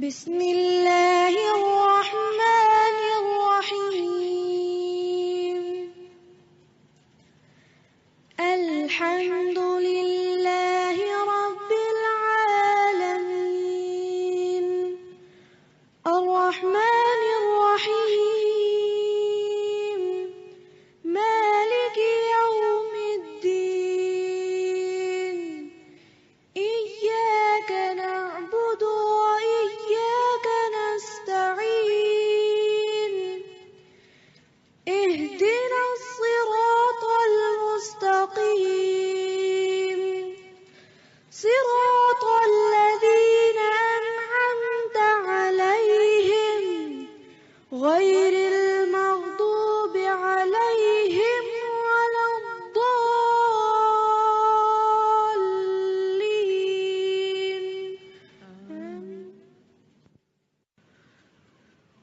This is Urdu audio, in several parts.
بسم اللہ الرحمن الرحیم الحمد للہ رب العالمین الرحمن الرحیم مالک یوم الدین ایاک نعبد وإياك نستعين اهدنا الصراط المستقيم صراط الذين أنعمت عليهم غير المغضوب عليهم ولا الضالين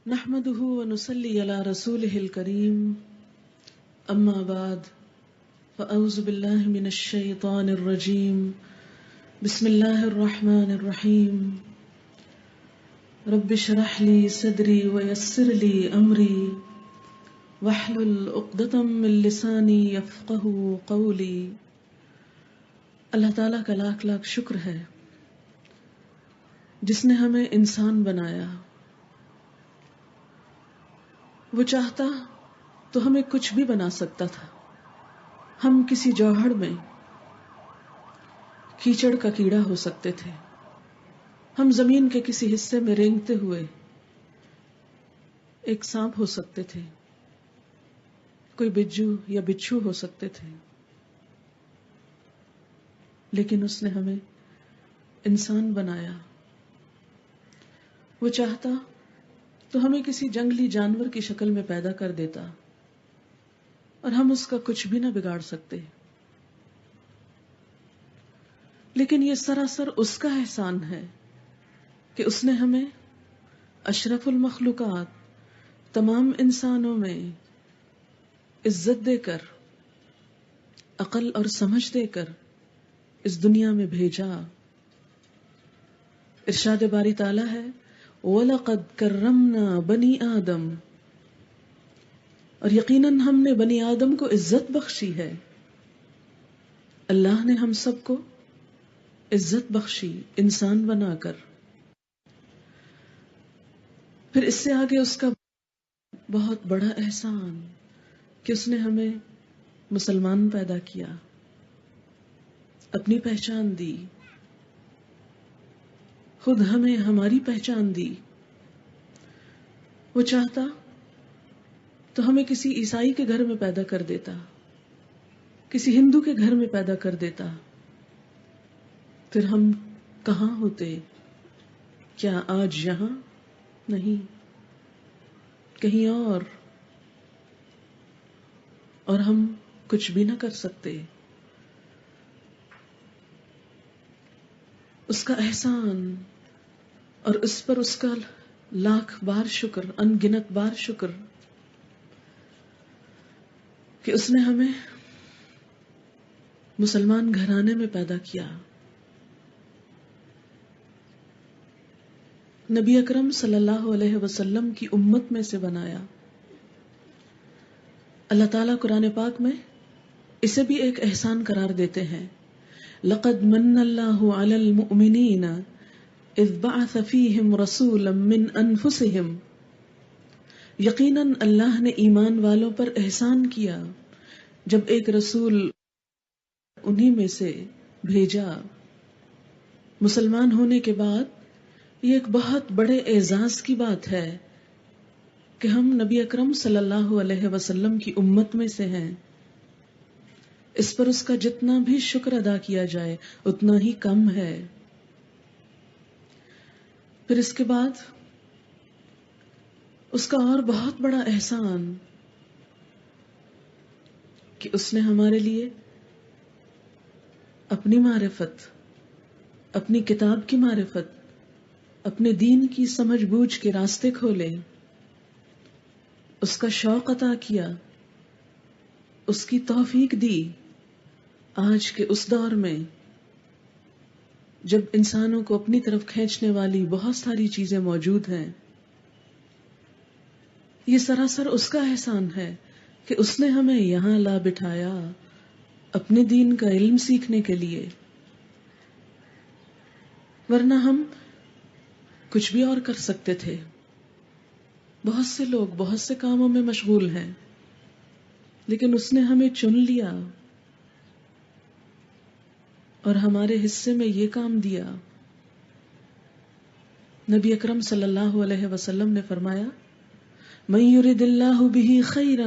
نحمده ونصلي على رسوله الكريم اما بعد فاعوذ بالله من الشيطان الرجيم بسم الله الرحمن الرحيم رب اشرح لي صدري ويسر لي امري واحلل عقدة من لساني يفقهوا قولي. اللہ تعالیٰ کا لاکھ لاکھ شکر ہے جس نے ہمیں انسان بنایا. وہ چاہتا تو ہمیں کچھ بھی بنا سکتا تھا. ہم کسی جوہڑ میں کیچڑ کا کیڑا ہو سکتے تھے. ہم زمین کے کسی حصے میں رینگتے ہوئے ایک سانپ ہو سکتے تھے. کوئی بجو یا بچھو ہو سکتے تھے. لیکن اس نے ہمیں انسان بنایا. وہ چاہتا تو ہمیں کسی جنگلی جانور کی شکل میں پیدا کر دیتا اور ہم اس کا کچھ بھی نہ بگاڑ سکتے. لیکن یہ سراسر اس کا احسان ہے کہ اس نے ہمیں اشرف المخلوقات تمام انسانوں میں عزت دے کر عقل اور سمجھ دے کر اس دنیا میں بھیجا. ارشاد باری تعالیٰ ہے وَلَقَدْ كَرَّمْنَا بَنِي آدم، اور یقیناً ہم نے بنی آدم کو عزت بخشی ہے. اللہ نے ہم سب کو عزت بخشی انسان بنا کر. پھر اس سے آگے اس کا بہت بڑا احسان کہ اس نے ہمیں مسلمان پیدا کیا، اپنی پہچان دی، خود ہمیں ہماری پہچان دی. وہ چاہتا تو ہمیں کسی عیسائی کے گھر میں پیدا کر دیتا، کسی ہندو کے گھر میں پیدا کر دیتا. پھر ہم کہاں ہوتے؟ کیا آج یہاں؟ نہیں، کہیں اور ہم کچھ بھی نہ کر سکتے. اس کا احسان اور اس پر اس کا لاکھ بار شکر، ان گنت بار شکر کہ اس نے ہمیں مسلمان گھرانے میں پیدا کیا. نبی اکرم صلی اللہ علیہ وسلم کی امت میں سے بنایا. اللہ تعالیٰ قرآن پاک میں اسے بھی ایک احسان قرار دیتے ہیں. لقد من اللہ علی المؤمنین اذ بعث فیہم رسولا من انفسہم، یقیناً اللہ نے ایمان والوں پر احسان کیا جب ایک رسول انہی میں سے بھیجا. مسلمان ہونے کے بعد یہ ایک بہت بڑے اعزاز کی بات ہے کہ ہم نبی اکرم صلی اللہ علیہ وسلم کی امت میں سے ہیں. اس پر اس کا جتنا بھی شکر ادا کیا جائے اتنا ہی کم ہے. پھر اس کے بعد اس کا اور بہت بڑا احسان کہ اس نے ہمارے لیے اپنی معرفت، اپنی کتاب کی معرفت، اپنے دین کی سمجھ بوجھ کے راستے کھولے، اس کا شوق عطا کیا، اس کی توفیق دی. آج کے اس دور میں جب انسانوں کو اپنی طرف کھینچنے والی بہت ساری چیزیں موجود ہیں، یہ سراسر اس کا احسان ہے کہ اس نے ہمیں یہاں لا بٹھایا اپنے دین کا علم سیکھنے کے لیے، ورنہ ہم کچھ بھی اور کر سکتے تھے۔ بہت سے لوگ بہت سے کاموں میں مشغول ہیں، لیکن اس نے ہمیں چن لیا اور ہمارے حصے میں یہ کام دیا۔ نبی اکرم صلی اللہ علیہ وسلم نے فرمایا، من یرد اللہ بہ خیرا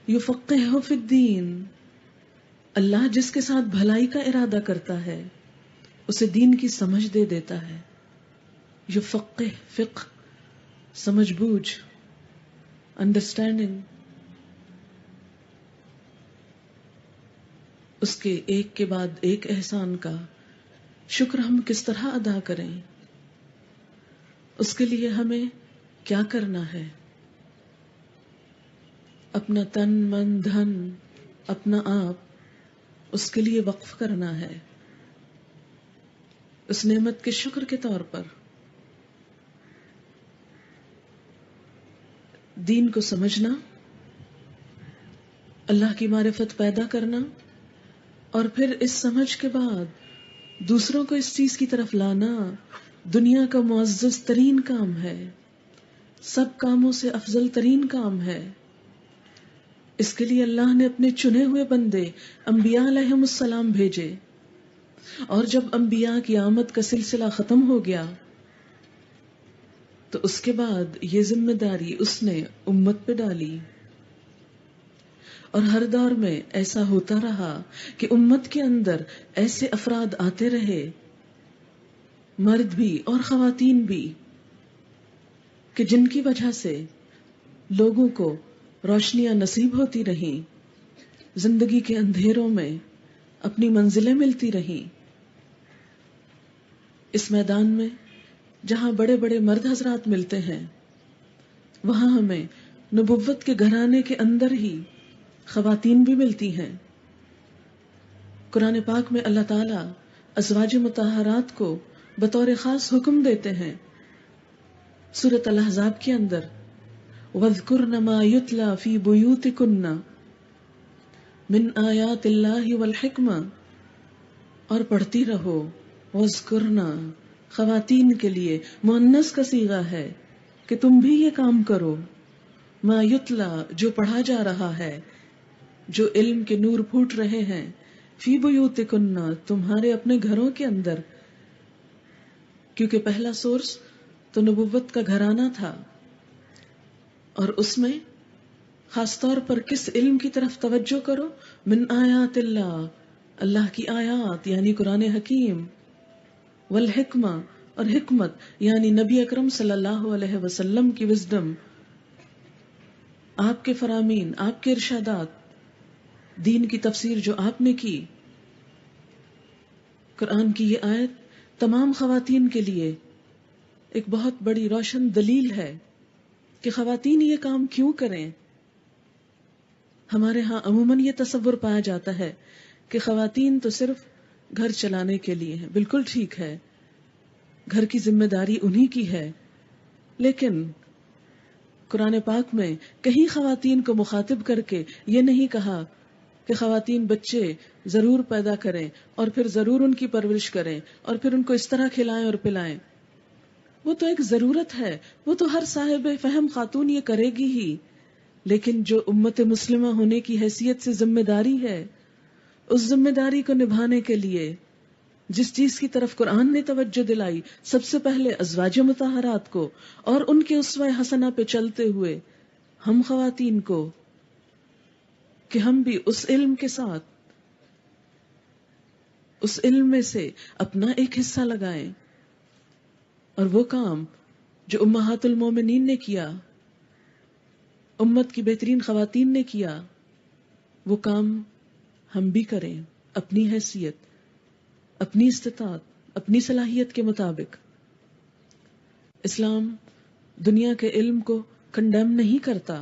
یفقہہ فی الدین، اللہ جس کے ساتھ بھلائی کا ارادہ کرتا ہے اسے دین کی سمجھ دے دیتا ہے۔ یفقہ، فقہ، سمجھ بوجھ، انڈرسٹینڈنگ۔ اس کے ایک کے بعد ایک احسان کا شکر ہم کس طرح ادا کریں، اس کے لیے ہمیں کیا کرنا ہے؟ اپنا تن من دھن، اپنا آپ اس کے لیے وقف کرنا ہے، اس نعمت کے شکر کے طور پر۔ دین کو سمجھنا، اللہ کی معرفت پیدا کرنا، اور پھر اس سمجھ کے بعد دوسروں کو اس چیز کی طرف لانا دنیا کا معزز ترین کام ہے، سب کاموں سے افضل ترین کام ہے۔ اس کے لیے اللہ نے اپنے چنے ہوئے بندے انبیاء علیہم السلام بھیجے، اور جب انبیاء کی آمد کا سلسلہ ختم ہو گیا تو اس کے بعد یہ ذمہ داری اس نے امت پہ ڈالی، اور ہر دور میں ایسا ہوتا رہا کہ امت کے اندر ایسے افراد آتے رہے، مرد بھی اور خواتین بھی، کہ جن کی وجہ سے لوگوں کو روشنیاں نصیب ہوتی رہیں، زندگی کے اندھیروں میں اپنی منزلیں ملتی رہیں۔ اس میدان میں جہاں بڑے بڑے مرد حضرات ملتے ہیں، وہاں ہمیں نبوت کے گھرانے کے اندر ہی خواتین بھی ملتی ہیں۔ قرآن پاک میں اللہ تعالیٰ ازواج مطہرات کو بطور خاص حکم دیتے ہیں۔ سورۃ الاحزاب کے اندر وَاذْكُرْنَ مَا يُتْلَى فِي بُيُوتِكُنَّ مِنْ آیَاتِ اللَّهِ وَالْحِکْمَةِ، اور پڑھتی رہو وَاذْكُرْنَ، خواتین کے لیے مؤنث کا صیغہ ہے کہ تم بھی یہ کام کرو، ما یتلا، جو پڑھا جا رہا ہے، جو علم کے نور پھوٹ رہے ہیں، فی بیوتکن، تمہارے اپنے گھروں کے اندر، کیونکہ پہلا سورس تو نبوت کا گھرانہ تھا، اور اس میں خاص طور پر کس علم کی طرف توجہ کرو؟ من آیات اللہ، اللہ کی آیات یعنی قرآن حکیم، والحکمہ، اور حکمت یعنی نبی اکرم صلی اللہ علیہ وسلم کی وزڈم، آپ کے فرامین، آپ کے ارشادات، دین کی تفسیر جو آپ نے کی۔ قرآن کی یہ آیت تمام خواتین کے لیے ایک بہت بڑی روشن دلیل ہے کہ خواتین یہ کام کیوں کریں۔ ہمارے ہاں عموماً یہ تصور پایا جاتا ہے کہ خواتین تو صرف گھر چلانے کے لیے ہیں، بالکل ٹھیک ہے، گھر کی ذمہ داری انہی کی ہے، لیکن قرآن پاک میں کہیں خواتین کو مخاطب کر کے یہ نہیں کہا کہ خواتین بچے ضرور پیدا کریں اور پھر ضرور ان کی پرورش کریں اور پھر ان کو اس طرح کھلائیں اور پلائیں۔ وہ تو ایک ضرورت ہے، وہ تو ہر صاحب فہم خاتون یہ کرے گی ہی، لیکن جو امت مسلمہ ہونے کی حیثیت سے ذمہ داری ہے، اس ذمہ داری کو نبھانے کے لیے جس چیز کی طرف قرآن نے توجہ دلائی، سب سے پہلے ازواج مطہرات کو اور ان کے اسوہ حسنہ پہ چلتے ہوئے ہم خواتین کو، کہ ہم بھی اس علم کے ساتھ اس علم میں سے اپنا ایک حصہ لگائیں، اور وہ کام جو امہات المومنین نے کیا، امت کی بہترین خواتین نے کیا، وہ کام ہم بھی کریں اپنی حیثیت، اپنی استطاعت، اپنی صلاحیت کے مطابق۔ اسلام دنیا کے علم کو کنڈیم نہیں کرتا،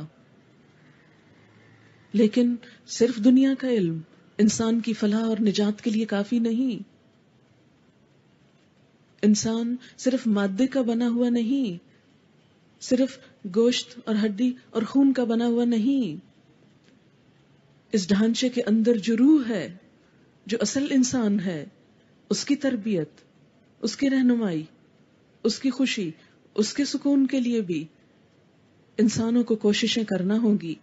لیکن صرف دنیا کا علم انسان کی فلاح اور نجات کے لیے کافی نہیں۔ انسان صرف مادے کا بنا ہوا نہیں، صرف گوشت اور ہڈی اور خون کا بنا ہوا نہیں. اس ڈھانچے کے اندر جو روح ہے، جو اصل انسان ہے، اس کی تربیت، اس کی رہنمائی، اس کی خوشی، اس کے سکون کے لیے بھی انسانوں کو کوششیں کرنا ہوں گی.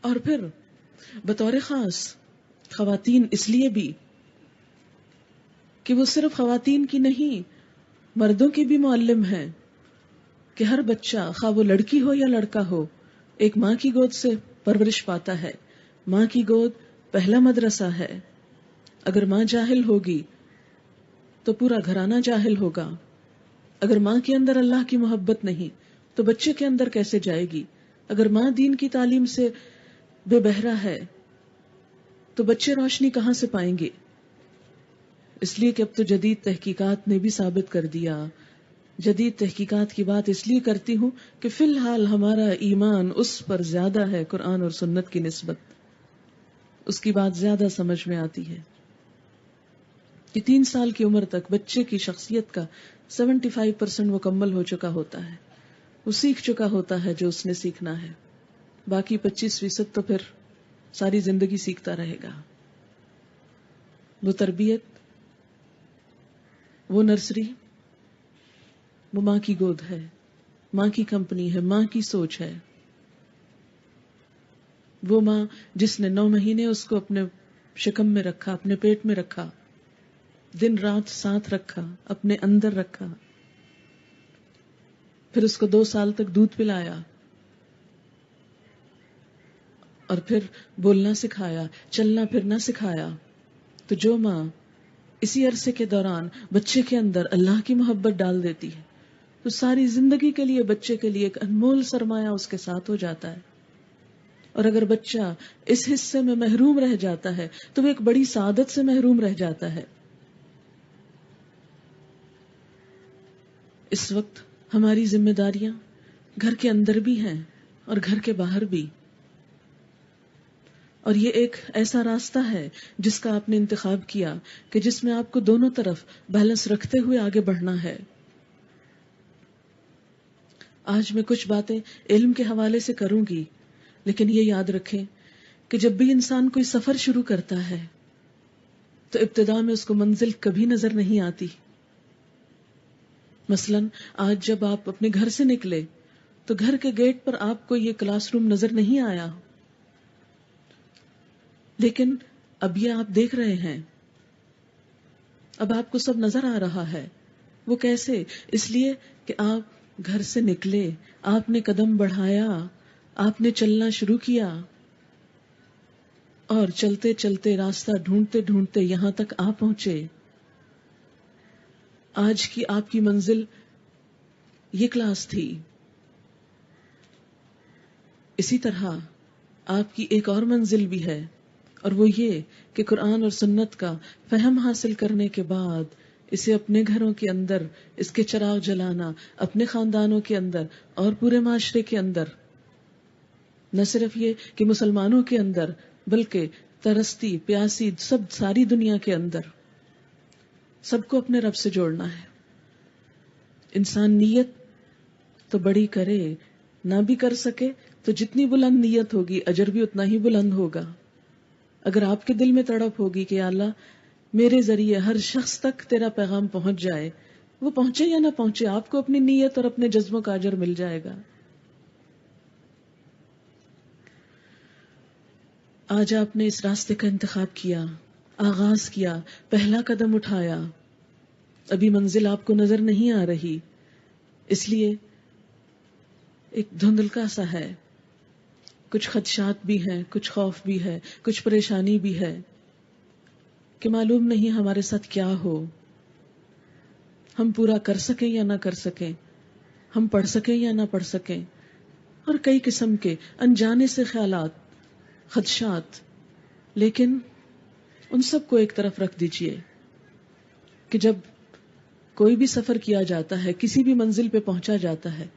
اور پھر بطور خاص خواتین اس لیے بھی کہ وہ صرف خواتین کی نہیں، مردوں کی بھی معلم ہیں کہ ہر بچہ خواہ وہ لڑکی ہو یا لڑکا ہو ایک ماں کی گود سے پرورش پاتا ہے. ماں کی گود پہلا مدرسہ ہے. اگر ماں جاہل ہوگی تو پورا گھرانہ جاہل ہوگا. اگر ماں کے اندر اللہ کی محبت نہیں تو بچے کے اندر کیسے جائے گی؟ اگر ماں دین کی تعلیم سے بے بہرا ہے تو بچے روشنی کہاں سے پائیں گے؟ اس لیے کہ اب تو جدید تحقیقات نے بھی ثابت کر دیا. جدید تحقیقات کی بات اس لیے کرتی ہوں کہ فی الحال ہمارا ایمان اس پر زیادہ ہے قرآن اور سنت کی نسبت. اس کی بات زیادہ سمجھ میں آتی ہے کہ 3 سال کی عمر تک بچے کی شخصیت کا 75% مکمل ہو چکا ہوتا ہے. وہ سیکھ چکا ہوتا ہے جو اس نے سیکھنا ہے. باقی 25% تو پھر ساری زندگی سیکھتا رہے گا. وہ تربیت، وہ نرسری، وہ ماں کی گود ہے، ماں کی کمپنی ہے، ماں کی سوچ ہے. وہ ماں جس نے 9 مہینے اس کو اپنے شکم میں رکھا، اپنے پیٹ میں رکھا، دن رات ساتھ رکھا، اپنے اندر رکھا، پھر اس کو 2 سال تک دودھ پلایا اور پھر بولنا سکھایا، چلنا پھرنا سکھایا. تو جو ماں اسی عرصے کے دوران بچے کے اندر اللہ کی محبت ڈال دیتی ہے تو ساری زندگی کے لیے بچے کے لیے ایک انمول سرمایہ اس کے ساتھ ہو جاتا ہے. اور اگر بچہ اس حصے میں محروم رہ جاتا ہے تو وہ ایک بڑی سعادت سے محروم رہ جاتا ہے. اس وقت ہماری ذمہ داریاں گھر کے اندر بھی ہیں اور گھر کے باہر بھی. اور یہ ایک ایسا راستہ ہے جس کا آپ نے انتخاب کیا کہ جس میں آپ کو دونوں طرف بیلنس رکھتے ہوئے آگے بڑھنا ہے. آج میں کچھ باتیں علم کے حوالے سے کروں گی، لیکن یہ یاد رکھیں کہ جب بھی انسان کوئی سفر شروع کرتا ہے تو ابتدا میں اس کو منزل کبھی نظر نہیں آتی. مثلا آج جب آپ اپنے گھر سے نکلے تو گھر کے گیٹ پر آپ کو یہ کلاس روم نظر نہیں آیا، لیکن اب یہ آپ دیکھ رہے ہیں، اب آپ کو سب نظر آ رہا ہے. وہ کیسے؟ اس لیے کہ آپ گھر سے نکلے، آپ نے قدم بڑھایا، آپ نے چلنا شروع کیا اور چلتے چلتے راستہ ڈھونڈتے ڈھونڈتے یہاں تک آ پہنچے. آج کی آپ کی منزل یہ کلاس تھی. اسی طرح آپ کی ایک اور منزل بھی ہے، اور وہ یہ کہ قرآن اور سنت کا فہم حاصل کرنے کے بعد اسے اپنے گھروں کے اندر اس کے چراغ جلانا، اپنے خاندانوں کے اندر اور پورے معاشرے کے اندر، نہ صرف یہ کہ مسلمانوں کے اندر بلکہ ترستی پیاسی ساری دنیا کے اندر سب کو اپنے رب سے جوڑنا ہے. انسان نیت تو بڑی کرے، نہ بھی کر سکے تو جتنی بلند نیت ہوگی اجر بھی اتنا ہی بلند ہوگا. اگر آپ کے دل میں تڑپ ہوگی کہ یا اللہ میرے ذریعے ہر شخص تک تیرا پیغام پہنچ جائے، وہ پہنچے یا نہ پہنچے آپ کو اپنی نیت اور اپنے جذبوں کا اجر مل جائے گا. آج آپ نے اس راستے کا انتخاب کیا، آغاز کیا، پہلا قدم اٹھایا. ابھی منزل آپ کو نظر نہیں آ رہی، اس لیے ایک دھندلکا سا ہے، کچھ خدشات بھی ہیں، کچھ خوف بھی ہے، کچھ پریشانی بھی ہے کہ معلوم نہیں ہمارے ساتھ کیا ہو، ہم پورا کر سکیں یا نہ کر سکیں، ہم پڑھ سکیں یا نہ پڑھ سکیں، اور کئی قسم کے انجانے سے خیالات، خدشات. لیکن ان سب کو ایک طرف رکھ دیجئے کہ جب کوئی بھی سفر کیا جاتا ہے، کسی بھی منزل پہ پہنچا جاتا ہے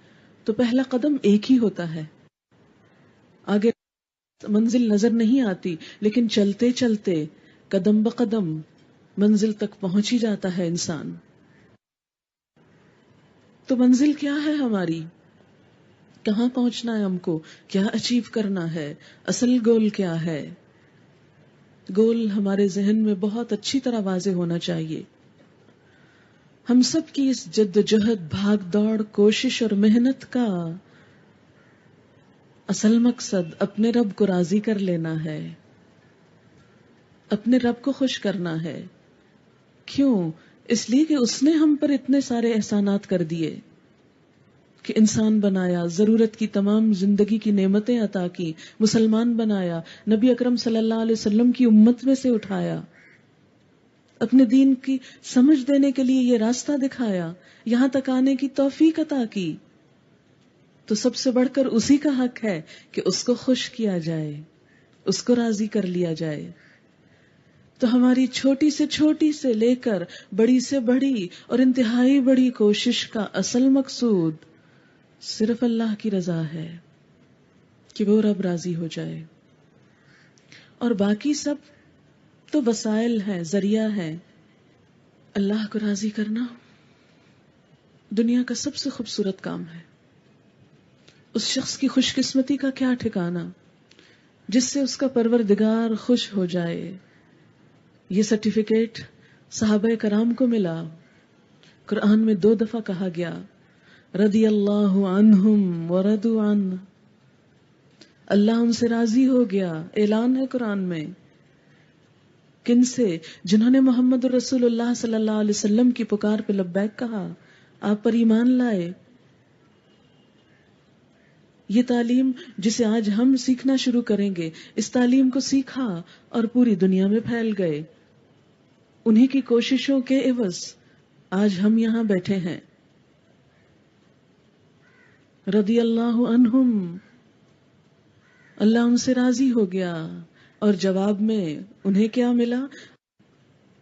تو پہلا قدم ایک ہی ہوتا ہے. آگے منزل نظر نہیں آتی، لیکن چلتے چلتے قدم بقدم منزل تک پہنچ ہی جاتا ہے انسان. تو منزل کیا ہے ہماری؟ کہاں پہنچنا ہے ہم کو؟ کیا اچیو کرنا ہے؟ اصل گول کیا ہے؟ گول ہمارے ذہن میں بہت اچھی طرح واضح ہونا چاہیے. ہم سب کی اس جد جہد، بھاگ دوڑ، کوشش اور محنت کا اصل مقصد اپنے رب کو راضی کر لینا ہے، اپنے رب کو خوش کرنا ہے. کیوں؟ اس لیے کہ اس نے ہم پر اتنے سارے احسانات کر دیے کہ انسان بنایا، ضرورت کی تمام زندگی کی نعمتیں عطا کی، مسلمان بنایا، نبی اکرم صلی اللہ علیہ وسلم کی امت میں سے اٹھایا، اپنے دین کی سمجھ دینے کے لیے یہ راستہ دکھایا، یہاں تک آنے کی توفیق عطا کی. تو سب سے بڑھ کر اسی کا حق ہے کہ اس کو خوش کیا جائے، اس کو راضی کر لیا جائے. تو ہماری چھوٹی سے چھوٹی سے لے کر بڑی سے بڑی اور انتہائی بڑی کوشش کا اصل مقصود صرف اللہ کی رضا ہے کہ وہ رب راضی ہو جائے. اور باقی سب تو وسائل ہیں، ذریعہ ہے. اللہ کو راضی کرنا دنیا کا سب سے خوبصورت کام ہے. اس شخص کی خوش قسمتی کا کیا ٹھکانہ جس سے اس کا پروردگار خوش ہو جائے. یہ سرٹیفکیٹ صحابہ کرام کو ملا. قرآن میں 2 دفعہ کہا گیا رضی اللہ عنہم ورضوا عنہ، اللہ ان سے راضی ہو گیا. اعلان ہے قرآن میں. کن سے؟ جنہوں نے محمد رسول اللہ صلی اللہ علیہ وسلم کی پکار پہ لبیک کہا، آپ پر ایمان لائے. یہ تعلیم جسے آج ہم سیکھنا شروع کریں گے، اس تعلیم کو سیکھا اور پوری دنیا میں پھیل گئے. انہی کی کوششوں کے عوض آج ہم یہاں بیٹھے ہیں. رضی اللہ عنہم، اللہ ان سے راضی ہو گیا. اور جواب میں انہیں کیا ملا؟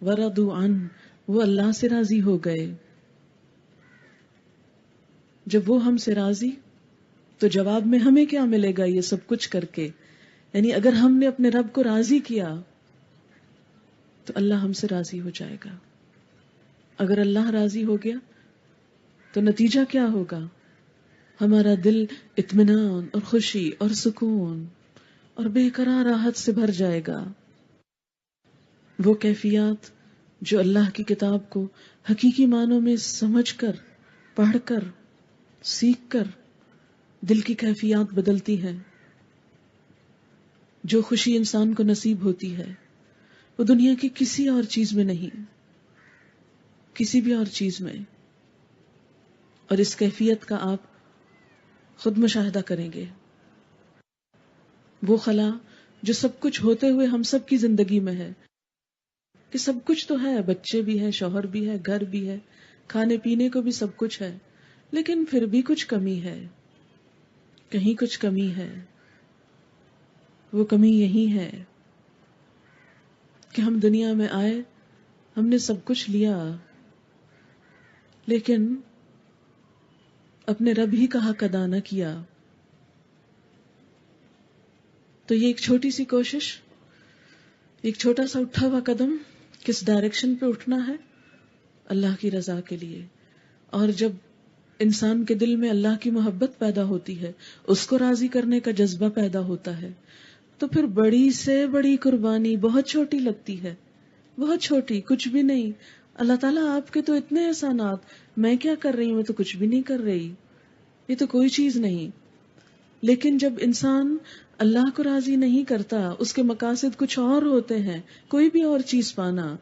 ورضوا عنہ، وہ اللہ سے راضی ہو گئے. جب وہ ہم سے راضی تو جواب میں ہمیں کیا ملے گا یہ سب کچھ کر کے؟ یعنی اگر ہم نے اپنے رب کو راضی کیا تو اللہ ہم سے راضی ہو جائے گا. اگر اللہ راضی ہو گیا تو نتیجہ کیا ہوگا؟ ہمارا دل اطمینان اور خوشی اور سکون اور بے قرار راحت سے بھر جائے گا. وہ کیفیات جو اللہ کی کتاب کو حقیقی معنوں میں سمجھ کر، پڑھ کر، سیکھ کر دل کی کیفیات بدلتی ہیں، جو خوشی انسان کو نصیب ہوتی ہے وہ دنیا کی کسی اور چیز میں نہیں، کسی بھی اور چیز میں. اور اس کیفیت کا آپ خود مشاہدہ کریں گے. وہ خلا جو سب کچھ ہوتے ہوئے ہم سب کی زندگی میں ہے کہ سب کچھ تو ہے، بچے بھی ہیں، شوہر بھی ہے، گھر بھی ہے، کھانے پینے کو بھی سب کچھ ہے، لیکن پھر بھی کچھ کمی ہے، کہیں کچھ کمی ہے. وہ کمی یہی ہے کہ ہم دنیا میں آئے، ہم نے سب کچھ لیا، لیکن اپنے رب ہی کا حق ادا نہ کیا. تو یہ ایک چھوٹی سی کوشش، ایک چھوٹا سا اٹھا ہوا قدم کس ڈائریکشن پہ اٹھنا ہے؟ اللہ کی رضا کے لیے. اور جب انسان کے دل میں اللہ کی محبت پیدا ہوتی ہے، اس کو راضی کرنے کا جذبہ پیدا ہوتا ہے، تو پھر بڑی سے بڑی قربانی بہت چھوٹی لگتی ہے، بہت چھوٹی، کچھ بھی نہیں. اللہ تعالیٰ آپ کے تو اتنے احسانات، میں کیا کر رہی ہوں؟ میں تو کچھ بھی نہیں کر رہی، یہ تو کوئی چیز نہیں. لیکن جب انسان اللہ کو راضی نہیں کرتا، اس کے مقاصد کچھ اور ہوتے ہیں، کوئی بھی اور چیز پانا،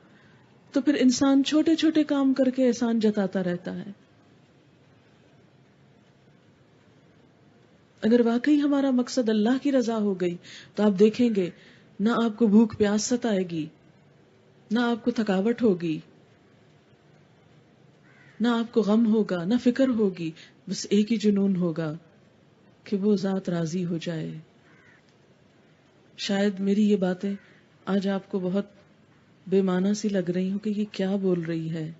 تو پھر انسان چھوٹے چھوٹے کام کر کے احسان جتاتا رہتا ہے. اگر واقعی ہمارا مقصد اللہ کی رضا ہو گئی تو آپ دیکھیں گے نہ آپ کو بھوک پیاس ستائے گی، نہ آپ کو تھکاوٹ ہوگی، نہ آپ کو غم ہوگا، نہ فکر ہوگی. بس ایک ہی جنون ہوگا کہ وہ ذات راضی ہو جائے. شاید میری یہ باتیں آج آپ کو بہت بے معنی سی لگ رہی ہوں کہ یہ کیا بول رہی ہے،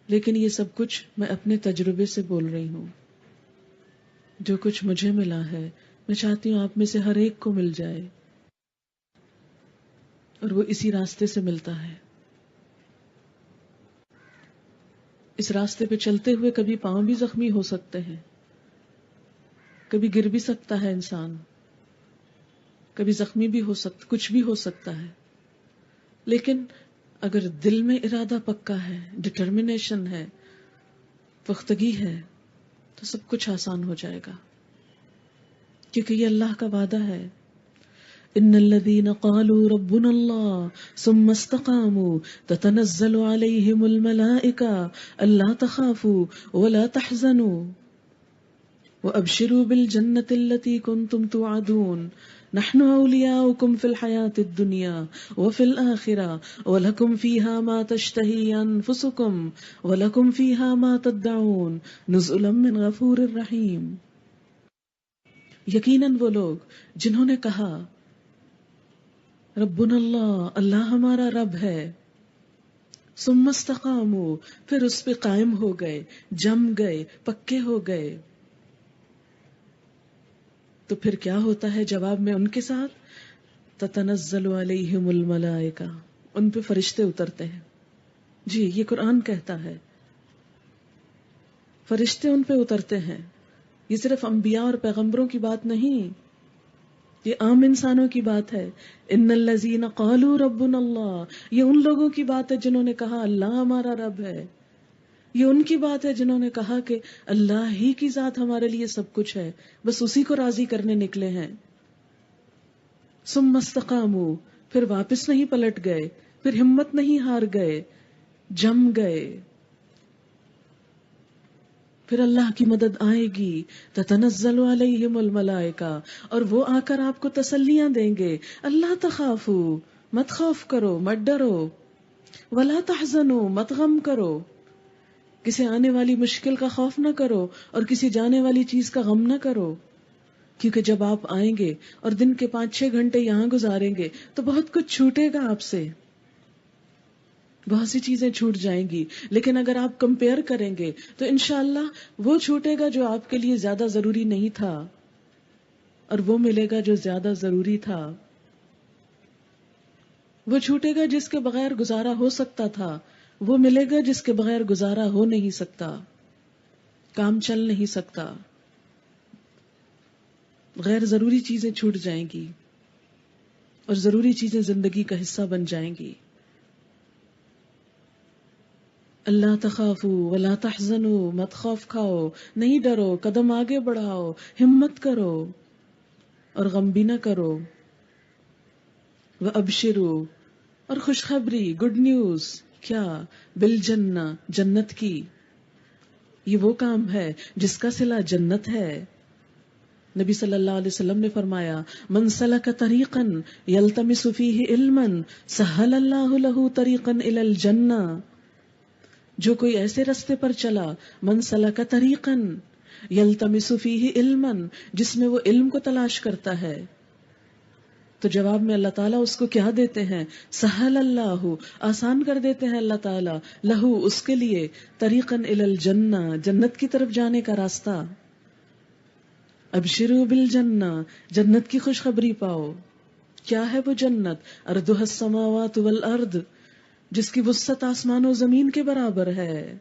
لیکن یہ سب کچھ میں اپنے تجربے سے بول رہی ہوں. جو کچھ مجھے ملا ہے میں چاہتی ہوں آپ میں سے ہر ایک کو مل جائے. اور وہ اسی راستے سے ملتا ہے. اس راستے پہ چلتے ہوئے کبھی پاؤں بھی زخمی ہو سکتے ہیں، کبھی گر بھی سکتا ہے انسان، کبھی زخمی بھی ہو سکتا، کچھ بھی ہو سکتا ہے. لیکن اگر دل میں ارادہ پکا ہے، ڈٹرمنیشن ہے، پختگی ہے، تو سب کچھ آسان ہو جائے گا. کیونکہ یہ اللہ کا وعدہ ہے، ان الذين قالوا ربنا الله ثم استقاموا تتنزل عليهم الملائكة الا تخافوا ولا تحزنوا وابشروا بالجنة التي كنتم توعدون نحن أولياؤكم في الحياة الدنيا وفي الآخرة ولكم فيها ما تشتهي أنفسكم ولكم فيها ما تدعون نزلا من غفور رحيم. یقیناً وہ لوگ جنہوں نے کہا ربنا اللہ، اللہ ہمارا رب ہے، ثم استقاموا، پھر اس پہ قائم ہو گئے، جم گئے، پکے ہو گئے، تو پھر کیا ہوتا ہے جواب میں ان کے ساتھ؟ تتنزل علیہم الملائکہ، ان پہ فرشتے اترتے ہیں. جی یہ قرآن کہتا ہے، فرشتے ان پہ اترتے ہیں. یہ صرف انبیاء اور پیغمبروں کی بات نہیں، یہ عام انسانوں کی بات ہے. ان الذین قالوا ربنا اللہ، یہ ان لوگوں کی بات ہے جنہوں نے کہا اللہ ہمارا رب ہے. یہ ان کی بات ہے جنہوں نے کہا کہ اللہ ہی کی ذات ہمارے لیے سب کچھ ہے، بس اسی کو راضی کرنے نکلے ہیں. ثم استقاموا، پھر واپس نہیں پلٹ گئے، پھر ہمت نہیں ہار گئے، جم گئے. پھر اللہ کی مدد آئے گی، تتنزل علیہم الملائکہ، اور وہ آ کر آپ کو تسلیاں دیں گے. اللہ تخافوا، مت خوف کرو، مت ڈرو، ولا تحزنوا، مت غم کرو، کسی آنے والی مشکل کا خوف نہ کرو اور کسی جانے والی چیز کا غم نہ کرو. کیونکہ جب آپ آئیں گے اور دن کے 5-6 گھنٹے یہاں گزاریں گے تو بہت کچھ چھوٹے گا آپ سے، بہت سی چیزیں چھوٹ جائیں گی. لیکن اگر آپ کمپیئر کریں گے تو انشاءاللہ وہ چھوٹے گا جو آپ کے لیے زیادہ ضروری نہیں تھا، اور وہ ملے گا جو زیادہ ضروری تھا. وہ چھوٹے گا جس کے بغیر گزارا ہو سکتا تھا، وہ ملے گا جس کے بغیر گزارا ہو نہیں سکتا، کام چل نہیں سکتا. غیر ضروری چیزیں چھوٹ جائیں گی اور ضروری چیزیں زندگی کا حصہ بن جائیں گی. اللہ تخافوا ولا تحزنوا، مت خوف کھاؤ، نہیں ڈرو، قدم آگے بڑھاؤ، ہمت کرو اور غم بھی نہ کرو. وابشروا، اور خوشخبری، گڈ نیوز، کیا؟ بالجنہ، جنت کی. یہ وہ کام ہے جس کا صلہ جنت ہے. نبی صلی اللہ علیہ وسلم نے فرمایا من سلک طریقا یلتمس فیہ علما سہل اللہ لہ طریقا الی الجنہ. جو کوئی ایسے رستے پر چلا، من سلک طریقا یلتمس فیہ علما، جس میں وہ علم کو تلاش کرتا ہے، تو جواب میں اللہ تعالیٰ اس کو کیا دیتے ہیں؟ سہل اللہ، آسان کر دیتے ہیں اللہ تعالیٰ، لہو، اس کے لیے، طریقا الی الجنہ، جنت کی طرف جانے کا راستہ. ابشروا بالجنہ، جنت کی خوشخبری پاؤ. کیا ہے وہ جنت؟ ارضها السماوات والارض، جس کی وسعت آسمان و زمین کے برابر ہے.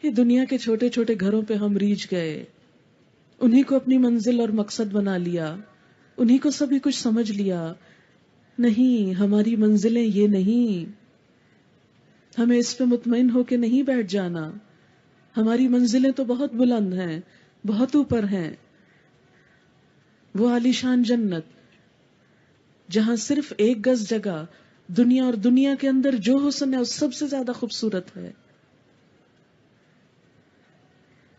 یہ دنیا کے چھوٹے چھوٹے گھروں پہ ہم ریجھ گئے، انہی کو اپنی منزل اور مقصد بنا لیا، انہی کو سبھی کچھ سمجھ لیا. نہیں، ہماری منزلیں یہ نہیں. ہمیں اس پہ مطمئن ہو کے نہیں بیٹھ جانا. ہماری منزلیں تو بہت بلند ہیں، بہت اوپر ہیں. وہ عالیشان جنت جہاں صرف 1 گز جگہ دنیا اور دنیا کے اندر جو حسن ہے اس سب سے زیادہ خوبصورت ہے.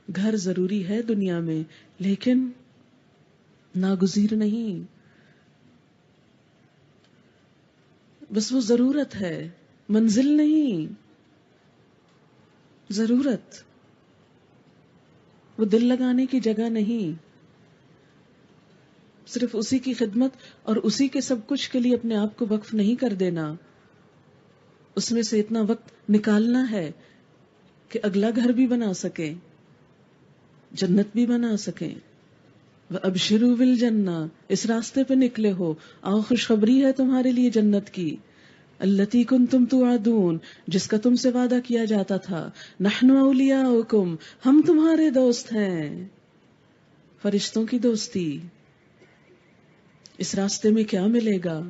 گھر ضروری ہے دنیا میں، لیکن ناگزیر نہیں. بس وہ ضرورت ہے، منزل نہیں، ضرورت. وہ دل لگانے کی جگہ نہیں. صرف اسی کی خدمت اور اسی کے سب کچھ کے لیے اپنے آپ کو وقف نہیں کر دینا. اس میں سے اتنا وقت نکالنا ہے کہ اگلا گھر بھی بنا سکیں، جنت بھی بنا سکیں. وَأَبْشِرُوا بِالْجَنَّةِ، اس راستے پہ نکلے ہو، آؤ خوشخبری ہے تمہارے لیے جنت کی. التی کنتم توعدون، جس کا تم سے وعدہ کیا جاتا تھا. نحن اولیاؤکم، ہم تمہارے دوست ہیں. فرشتوں کی دوستی. اس راستے میں کیا ملے گا؟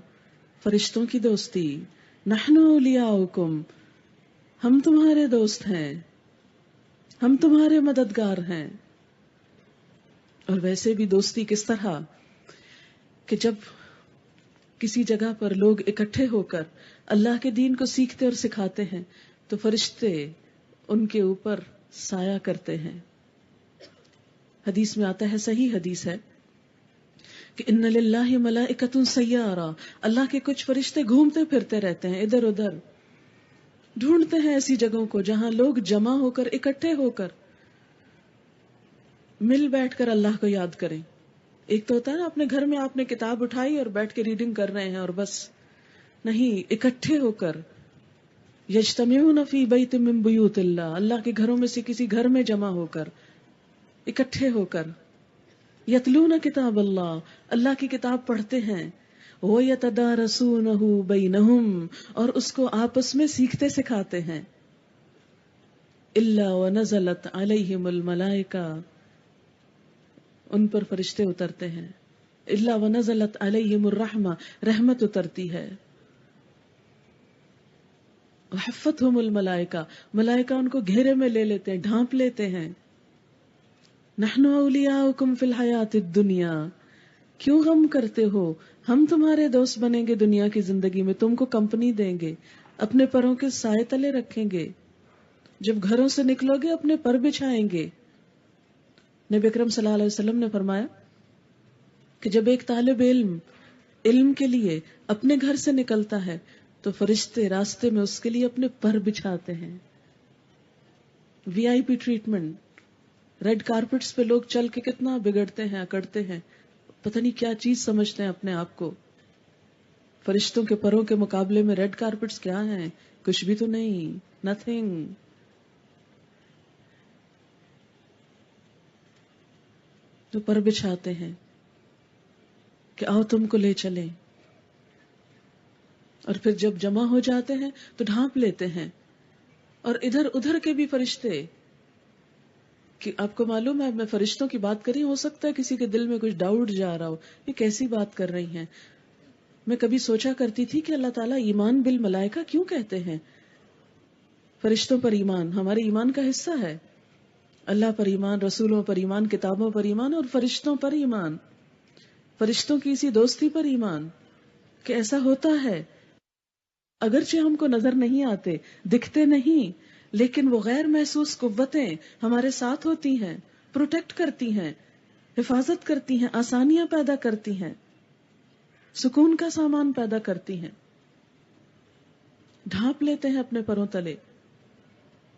فرشتوں کی دوستی. نحن اولیاؤکم، ہم تمہارے دوست ہیں، ہم تمہارے مددگار ہیں. اور ویسے بھی دوستی کس طرح کہ جب کسی جگہ پر لوگ اکٹھے ہو کر اللہ کے دین کو سیکھتے اور سکھاتے ہیں تو فرشتے ان کے اوپر سایہ کرتے ہیں. حدیث میں آتا ہے، صحیح حدیث ہے کہ ان للہ ملائکۃ سیارہ، اللہ کے کچھ فرشتے گھومتے پھرتے رہتے ہیں ادھر ادھر، ڈھونڈتے ہیں ایسی جگہوں کو جہاں لوگ جمع ہو کر اکٹھے ہو کر مل بیٹھ کر اللہ کو یاد کریں. ایک تو ہوتا ہے نا اپنے گھر میں آپ نے کتاب اٹھائی اور بیٹھ کے ریڈنگ کر رہے ہیں اور بس، نہیں، اکٹھے ہو کر. یجتمعون فی بیت من بیوت اللہ، اللہ کے گھروں میں سے کسی گھر میں جمع ہو کر، اکٹھے ہو کر. یتلون کتاب اللہ، اللہ کی کتاب پڑھتے ہیں. وَيَتَدَارَسُونَهُ بَيْنَهُمْ، اور اس کو آپس میں سیکھتے سکھاتے ہیں. إِلَّا وَنَزَلَتْ عَلَيْهِمُ الْمَلَائِكَةُ، ان پر فرشتے اترتے ہیں. إِلَّا وَنَزَلَتْ عَلَيْهِمُ الرَّحْمَةُ، رحمت اترتی ہے. وَحَفَّتْهُمُ الْمَلَائِكَةُ، ملائکہ ان کو گھیرے میں لے لیتے ہیں، ڈھانپ لیتے ہیں. نحن اولیاؤکم فی الحیات الدنیا، کیوں غم کرتے ہو، ہم تمہارے دوست بنیں گے دنیا کی زندگی میں، تم کو کمپنی دیں گے، اپنے پروں کے سائے تلے رکھیں گے. جب گھروں سے نکلو گے اپنے پر بچھائیں گے. نبی اکرم صلی اللہ علیہ وسلم نے فرمایا کہ جب ایک طالب علم علم کے لیے اپنے گھر سے نکلتا ہے تو فرشتے راستے میں اس کے لیے اپنے پر بچھاتے ہیں. VIP treatment. ریڈ کارپٹس پہ لوگ چل کے کتنا بگڑتے ہیں، اکڑتے ہیں، پتہ نہیں کیا چیز سمجھتے ہیں اپنے آپ کو. فرشتوں کے پروں کے مقابلے میں ریڈ کارپٹس کیا ہیں؟ کچھ بھی تو نہیں، نتھنگ. جو پر بچھاتے ہیں کہ آؤ تم کو لے چلیں، اور پھر جب جمع ہو جاتے ہیں تو ڈھانپ لیتے ہیں. اور ادھر ادھر کے بھی فرشتے، کہ آپ کو معلوم ہے میں فرشتوں کی بات کری، ہو سکتا ہے کسی کے دل میں کچھ ڈاؤٹ جا رہا ہو، یہ کیسی بات کر رہی ہیں. میں کبھی سوچا کرتی تھی کہ اللہ تعالیٰ ایمان بالملائکہ کیوں کہتے ہیں؟ فرشتوں پر ایمان ہمارے ایمان کا حصہ ہے. اللہ پر ایمان، رسولوں پر ایمان، کتابوں پر ایمان، اور فرشتوں پر ایمان، فرشتوں کی اسی دوستی پر ایمان کہ ایسا ہوتا ہے. اگرچہ ہم کو نظر نہیں آتے، دکھتے نہیں، لیکن وہ غیر محسوس قوتیں ہمارے ساتھ ہوتی ہیں، پروٹیکٹ کرتی ہیں، حفاظت کرتی ہیں، آسانیاں پیدا کرتی ہیں، سکون کا سامان پیدا کرتی ہیں. ڈھانپ لیتے ہیں اپنے پروں تلے.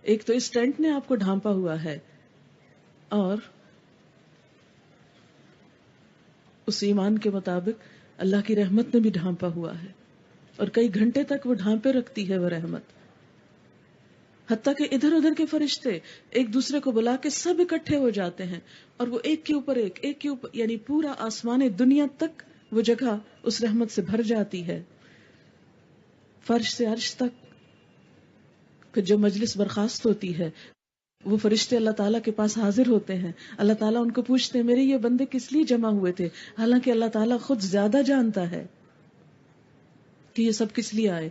ایک تو اس ٹینٹ نے آپ کو ڈھانپا ہوا ہے، اور اس ایمان کے مطابق اللہ کی رحمت نے بھی ڈھانپا ہوا ہے، اور کئی گھنٹے تک وہ ڈھانپے رکھتی ہے وہ رحمت. حتیٰ کہ ادھر ادھر کے فرشتے ایک دوسرے کو بلا کے سب اکٹھے ہو جاتے ہیں، اور وہ ایک کے اوپر ایک کے اوپر، یعنی پورا آسمان دنیا تک وہ جگہ اس رحمت سے بھر جاتی ہے، فرش سے عرش تک. پھر جب مجلس برخاست ہوتی ہے وہ فرشتے اللہ تعالیٰ کے پاس حاضر ہوتے ہیں. اللہ تعالیٰ ان کو پوچھتے ہیں میرے یہ بندے کس لیے جمع ہوئے تھے، حالانکہ اللہ تعالیٰ خود زیادہ جانتا ہے کہ یہ سب کس لیے آئے.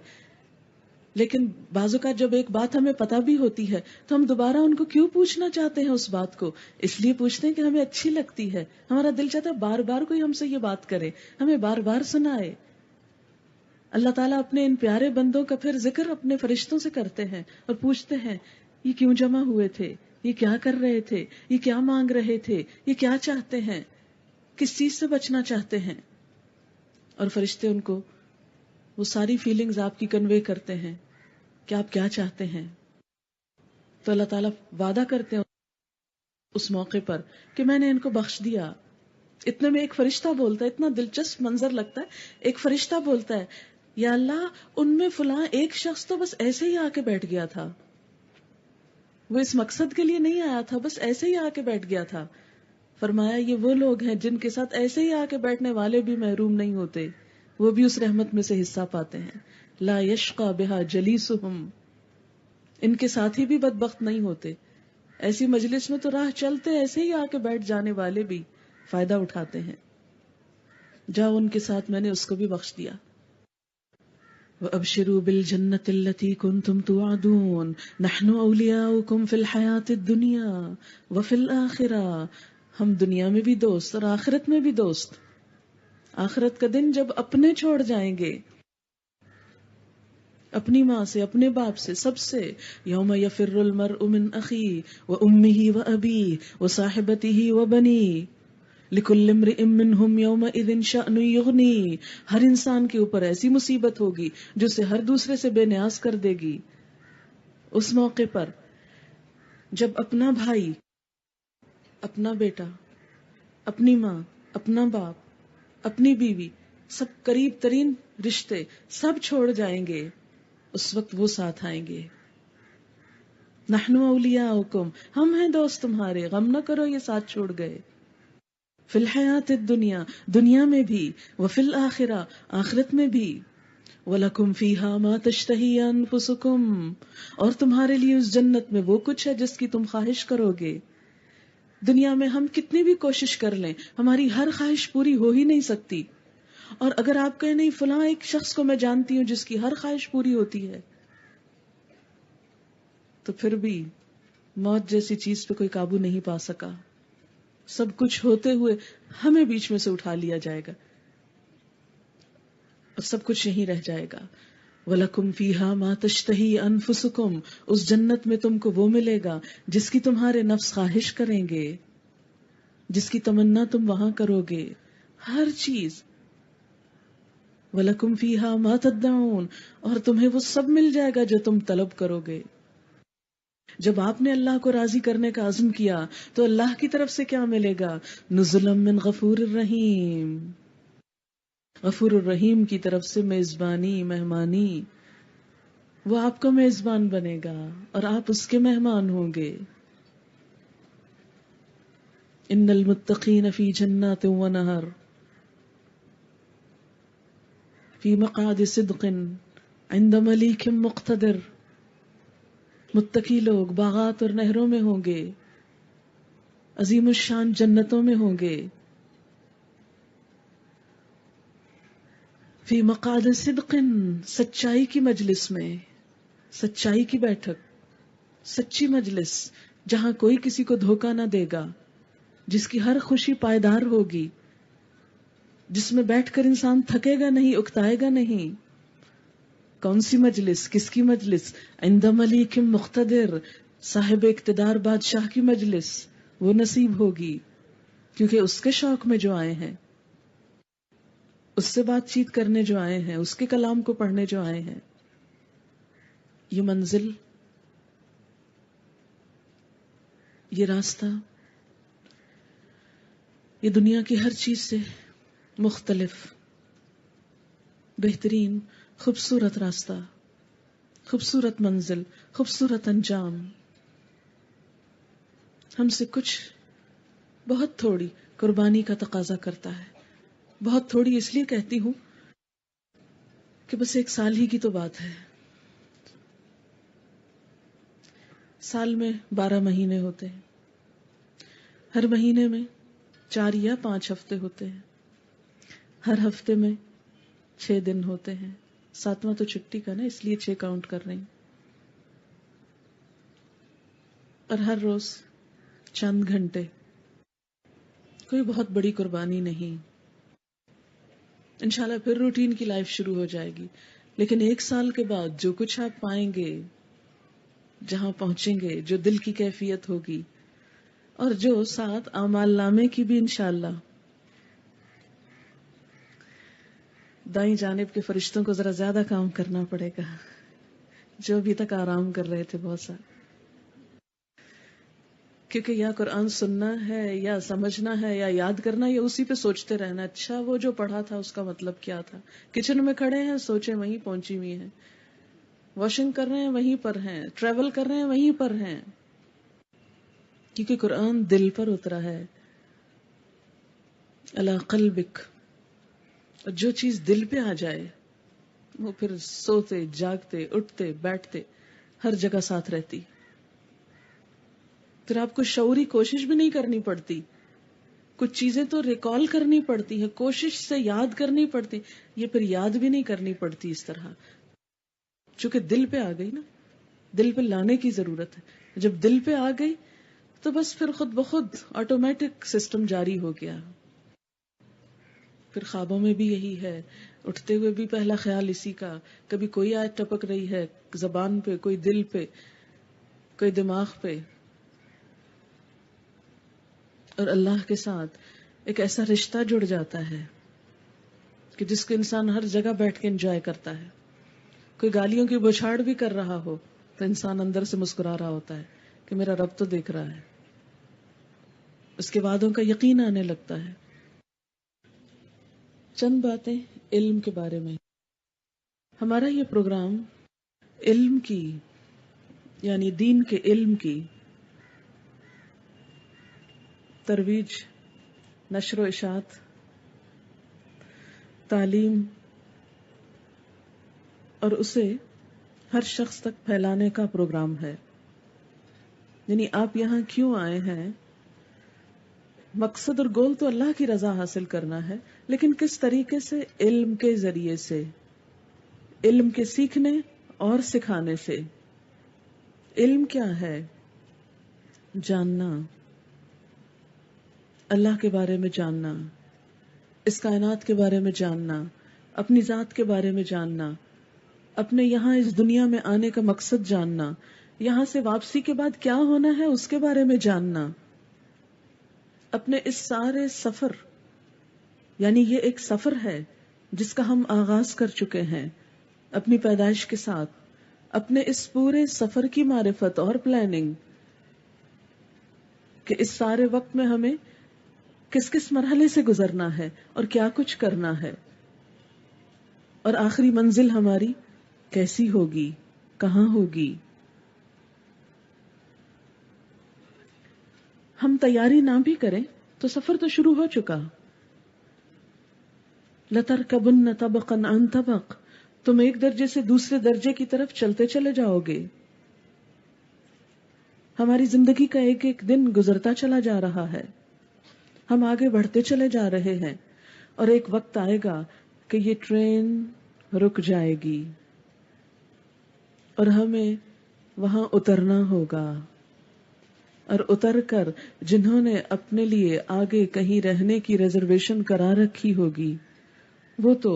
لیکن بعض اوقات جب ایک بات ہمیں پتہ بھی ہوتی ہے تو ہم دوبارہ ان کو کیوں پوچھنا چاہتے ہیں اس بات کو؟ اس لیے پوچھتے ہیں کہ ہمیں اچھی لگتی ہے، ہمارا دل چاہتا ہے بار بار کوئی ہم سے یہ بات کرے، ہمیں بار بار سنائے. اللہ تعالیٰ اپنے ان پیارے بندوں کا پھر ذکر اپنے فرشتوں سے کرتے ہیں اور پوچھتے ہیں یہ کیوں جمع ہوئے تھے، یہ کیا کر رہے تھے، یہ کیا مانگ رہے تھے، یہ کیا چاہتے ہیں، کس چیز سے بچنا چاہتے ہیں. اور فرشتے ان کو وہ ساری فیلنگز آپ کی کنوے کرتے ہیں کہ آپ کیا چاہتے ہیں. تو اللہ تعالیٰ وعدہ کرتے ہیں اس موقع پر کہ میں نے ان کو بخش دیا. اتنے میں ایک فرشتہ بولتا ہے، اتنا دلچسپ منظر لگتا ہے، ایک فرشتہ بولتا ہے یا اللہ ان میں فلاں ایک شخص تو بس ایسے ہی آ کے بیٹھ گیا تھا، وہ اس مقصد کے لیے نہیں آیا تھا، بس ایسے ہی آ کے بیٹھ گیا تھا. فرمایا یہ وہ لوگ ہیں جن کے ساتھ ایسے ہی آ کے بیٹھنے والے بھی محروم نہیں ہوتے، وہ بھی اس رحمت میں سے حصہ پاتے ہیں. لا یشقى بها جلیسہم، ان کے ساتھی بھی بدبخت نہیں ہوتے. ایسی مجلس میں تو راہ چلتے ایسے ہی آ کے بیٹھ جانے والے بھی فائدہ اٹھاتے ہیں. جاؤ ان کے ساتھ، میں نے اس کو بھی بخش دیا. وَأَبْشِرُوا بِالْجَنَّةِ الَّتِي كُنْتُمْ تُوعَدُونَ نَحْنُ أَوْلِيَاؤُكُمْ فِي الْحَيَاةِ الدُّنْيَا وَفِي الْآخِرَةِ، ہم دنیا میں بھی دوست اور آخرت میں بھی دوست. آخرت کا دن جب اپنے چھوڑ جائیں گے، اپنی ماں سے، اپنے باپ سے، سب سے. یوم یفر المرء من اخیہ وامہ وابیہ وصاحبتہ وبنیہ لکل امرئ منہم یومئذ شأن یغنیہ. ہر انسان کے اوپر ایسی مصیبت ہوگی جو اسے ہر دوسرے سے بے نیاز کر دے گی. اس موقع پر جب اپنا بھائی، اپنا بیٹا، اپنی ماں، اپنا باپ، اپنی بیوی، سب قریب ترین رشتے سب چھوڑ جائیں گے، اس وقت وہ ساتھ آئیں گے. نحنو اولیاؤکم، ہم ہیں دوست تمہارے، غم نہ کرو یہ ساتھ چھوڑ گئے. فی الحیات الدنیا، دنیا میں بھی، وفی الآخرہ، آخرت میں بھی. وَلَكُمْ فِيهَا مَا تَشْتَهِي أَنفُسُكُمْ، اور تمہارے لیے اس جنت میں وہ کچھ ہے جس کی تم خواہش کرو گے. دنیا میں ہم کتنی بھی کوشش کر لیں، ہماری ہر خواہش پوری ہو ہی نہیں سکتی. اور اگر آپ کہیں نہیں فلاں ایک شخص کو میں جانتی ہوں جس کی ہر خواہش پوری ہوتی ہے، تو پھر بھی موت جیسی چیز پہ کوئی قابو نہیں پا سکا. سب کچھ ہوتے ہوئے ہمیں بیچ میں سے اٹھا لیا جائے گا اور سب کچھ یہیں رہ جائے گا. وَلَكُمْ فِيهَا مَا تَشْتَهِي أَنفُسُكُمْ، اس جنت میں تم کو وہ ملے گا جس کی تمہارے نفس خواہش کریں گے، جس کی تمنا تم وہاں کرو گے، ہر چیز. وَلَكُمْ فِيهَا مَا تَدَّعُونَ، اور تمہیں وہ سب مل جائے گا جو تم طلب کرو گے. جب آپ نے اللہ کو راضی کرنے کا عزم کیا تو اللہ کی طرف سے کیا ملے گا؟ نزلا من غفور الرحیم، غفور الرحیم کی طرف سے میزبانی، مہمانی. وہ آپ کا میزبان بنے گا اور آپ اس کے مہمان ہوں گے. ان المتقین فی جنات ونہر فی مقعد صدق عند ملیک مقتدر. متقی لوگ باغات اور نہروں میں ہوں گے، عظیم الشان جنتوں میں ہوں گے. فی مقعد صدق، سچائی کی مجلس میں، سچائی کی بیٹھک، سچی مجلس جہاں کوئی کسی کو دھوکہ نہ دے گا، جس کی ہر خوشی پائیدار ہوگی، جس میں بیٹھ کر انسان تھکے گا نہیں، اکتائے گا نہیں. کون سی مجلس، کس کی مجلس؟ عند ملیک مقتدر، صاحب اقتدار بادشاہ کی مجلس وہ نصیب ہوگی، کیونکہ اس کے شوق میں جو آئے ہیں، اس سے بات چیت کرنے جو آئے ہیں، اس کے کلام کو پڑھنے جو آئے ہیں. یہ منزل، یہ راستہ، یہ دنیا کی ہر چیز سے مختلف، بہترین، خوبصورت راستہ، خوبصورت منزل، خوبصورت انجام، ہم سے کچھ بہت تھوڑی قربانی کا تقاضا کرتا ہے. بہت تھوڑی اس لیے کہتی ہوں کہ بس 1 سال ہی کی تو بات ہے. سال میں 12 مہینے ہوتے ہیں، ہر مہینے میں 4 یا 5 ہفتے ہوتے ہیں، ہر ہفتے میں 6 دن ہوتے ہیں. 7واں تو چھٹی کا نا، اس لیے 6 کاؤنٹ کر رہی ہوں. اور ہر روز چند گھنٹے، کوئی بہت بڑی قربانی نہیں. انشاءاللہ پھر روٹین کی لائف شروع ہو جائے گی. لیکن 1 سال کے بعد جو کچھ آپ پائیں گے، جہاں پہنچیں گے، جو دل کی کیفیت ہوگی، اور جو ساتھ اعمال نامے کی بھی انشاءاللہ. دائیں جانب کے فرشتوں کو ذرا زیادہ کام کرنا پڑے گا، جو ابھی تک آرام کر رہے تھے بہت سارے. کیونکہ یا قرآن سننا ہے، یا سمجھنا ہے، یا یاد کرنا، یا اسی پہ سوچتے رہنا. اچھا وہ جو پڑھا تھا اس کا مطلب کیا تھا. کچن میں کھڑے ہیں، سوچیں وہیں پہنچی ہوئی ہیں. واشنگ کر رہے ہیں، وہیں پر ہیں. ٹریول کر رہے ہیں، وہیں پر ہیں. کیونکہ قرآن دل پر اترا ہے. علی قلبک. اور جو چیز دل پہ آ جائے وہ پھر سوتے جاگتے اٹھتے بیٹھتے ہر جگہ ساتھ رہتی. پھر آپ کو شعوری کوشش بھی نہیں کرنی پڑتی. کچھ چیزیں تو ریکال کرنی پڑتی ہے, کوشش سے یاد کرنی پڑتی, یہ پھر یاد بھی نہیں کرنی پڑتی اس طرح, چونکہ دل پہ آ گئی نا. دل پہ لانے کی ضرورت ہے. جب دل پہ آ گئی تو بس پھر خود بخود آٹومیٹک سسٹم جاری ہو گیا. پھر خوابوں میں بھی یہی ہے, اٹھتے ہوئے بھی پہلا خیال اسی کا. کبھی کوئی آیت ٹپک رہی ہے زبان پہ, کوئی دل پہ, کوئی دماغ پہ. اور اللہ کے ساتھ ایک ایسا رشتہ جڑ جاتا ہے کہ جس کو انسان ہر جگہ بیٹھ کے انجوائے کرتا ہے. کوئی گالیوں کی بوچھاڑ بھی کر رہا ہو تو انسان اندر سے مسکرا رہا ہوتا ہے کہ میرا رب تو دیکھ رہا ہے. اس کے وعدوں کا یقین آنے لگتا ہے. چند باتیں علم کے بارے میں. ہمارا یہ پروگرام علم کی یعنی دین کے علم کی ترویج, نشر و اشاعت, تعلیم اور اسے ہر شخص تک پھیلانے کا پروگرام ہے. یعنی آپ یہاں کیوں آئے ہیں, مقصد اور گول تو اللہ کی رضا حاصل کرنا ہے, لیکن کس طریقے سے؟ علم کے ذریعے سے, علم کے سیکھنے اور سکھانے سے. علم کیا ہے؟ جاننا, اللہ کے بارے میں جاننا, اس کائنات کے بارے میں جاننا, اپنی ذات کے بارے میں جاننا, اپنے یہاں اس دنیا میں آنے کا مقصد جاننا, یہاں سے واپسی کے بعد کیا ہونا ہے اس کے بارے میں جاننا. اپنے اس سارے سفر, یعنی یہ ایک سفر ہے جس کا ہم آغاز کر چکے ہیں اپنی پیدائش کے ساتھ. اپنے اس پورے سفر کی معرفت اور پلاننگ کہ اس سارے وقت میں ہمیں کس کس مرحلے سے گزرنا ہے اور کیا کچھ کرنا ہے, اور آخری منزل ہماری کیسی ہوگی, کہاں ہوگی. ہم تیاری نہ بھی کریں تو سفر تو شروع ہو چکا. لَتَرْكَبُنَّ طَبَقًا عَنْ طَبَقٍ, تم ایک درجے سے دوسرے درجے کی طرف چلتے چلے جاؤ گے. ہماری زندگی کا ایک ایک دن گزرتا چلا جا رہا ہے, ہم آگے بڑھتے چلے جا رہے ہیں, اور ایک وقت آئے گا کہ یہ ٹرین رک جائے گی اور ہمیں وہاں اترنا ہوگا. اور اتر کر جنہوں نے اپنے لیے آگے کہیں رہنے کی ریزرویشن کرا رکھی ہوگی وہ تو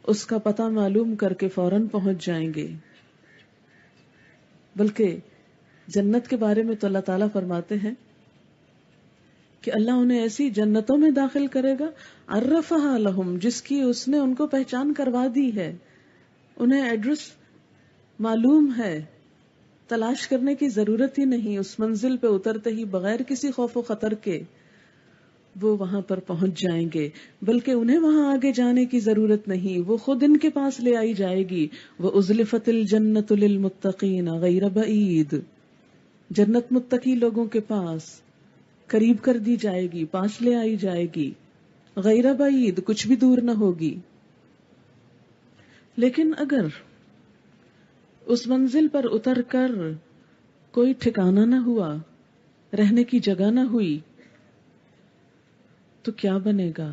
اس کا پتہ معلوم کر کے فوراً پہنچ جائیں گے. بلکہ جنت کے بارے میں تو اللہ تعالیٰ فرماتے ہیں کہ اللہ انہیں ایسی جنتوں میں داخل کرے گا عرفہا لہم, جس کی اس نے ان کو پہچان کروا دی ہے. انہیں ایڈریس معلوم ہے, تلاش کرنے کی ضرورت ہی نہیں. اس منزل پہ اترتے ہی بغیر کسی خوف و خطر کے وہ وہاں پر پہنچ جائیں گے. بلکہ انہیں وہاں آگے جانے کی ضرورت نہیں, وہ خود ان کے پاس لے آئی جائے گی. وَأُزْلِفَتِ الْجَنَّةُ لِلْمُتَّقِينَ غَيْرَ بَعِيدٍ, جنت متقی لوگوں کے پاس قریب کر دی جائے گی, پاس لے آئی جائے گی. غیر بعید, کچھ بھی دور نہ ہوگی. لیکن اگر اس منزل پر اتر کر کوئی ٹھکانہ نہ ہوا, رہنے کی جگہ نہ ہوئی, تو کیا بنے گا,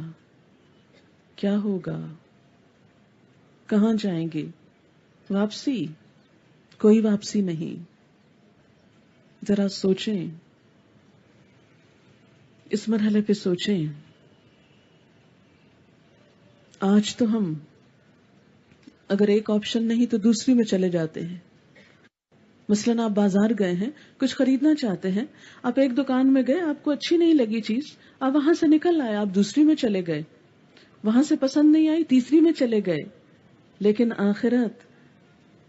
کیا ہوگا, کہاں جائیں گے؟ واپسی؟ کوئی واپسی نہیں. ذرا سوچیں, اس مرحلے پہ سوچیں. آج تو ہم اگر ایک آپشن نہیں تو دوسری میں چلے جاتے ہیں. مثلاً آپ بازار گئے ہیں, کچھ خریدنا چاہتے ہیں, آپ ایک دکان میں گئے, آپ کو اچھی نہیں لگی چیز, آپ وہاں سے نکل آئے, آپ دوسری میں چلے گئے, وہاں سے پسند نہیں آئی, تیسری میں چلے گئے. لیکن آخرت,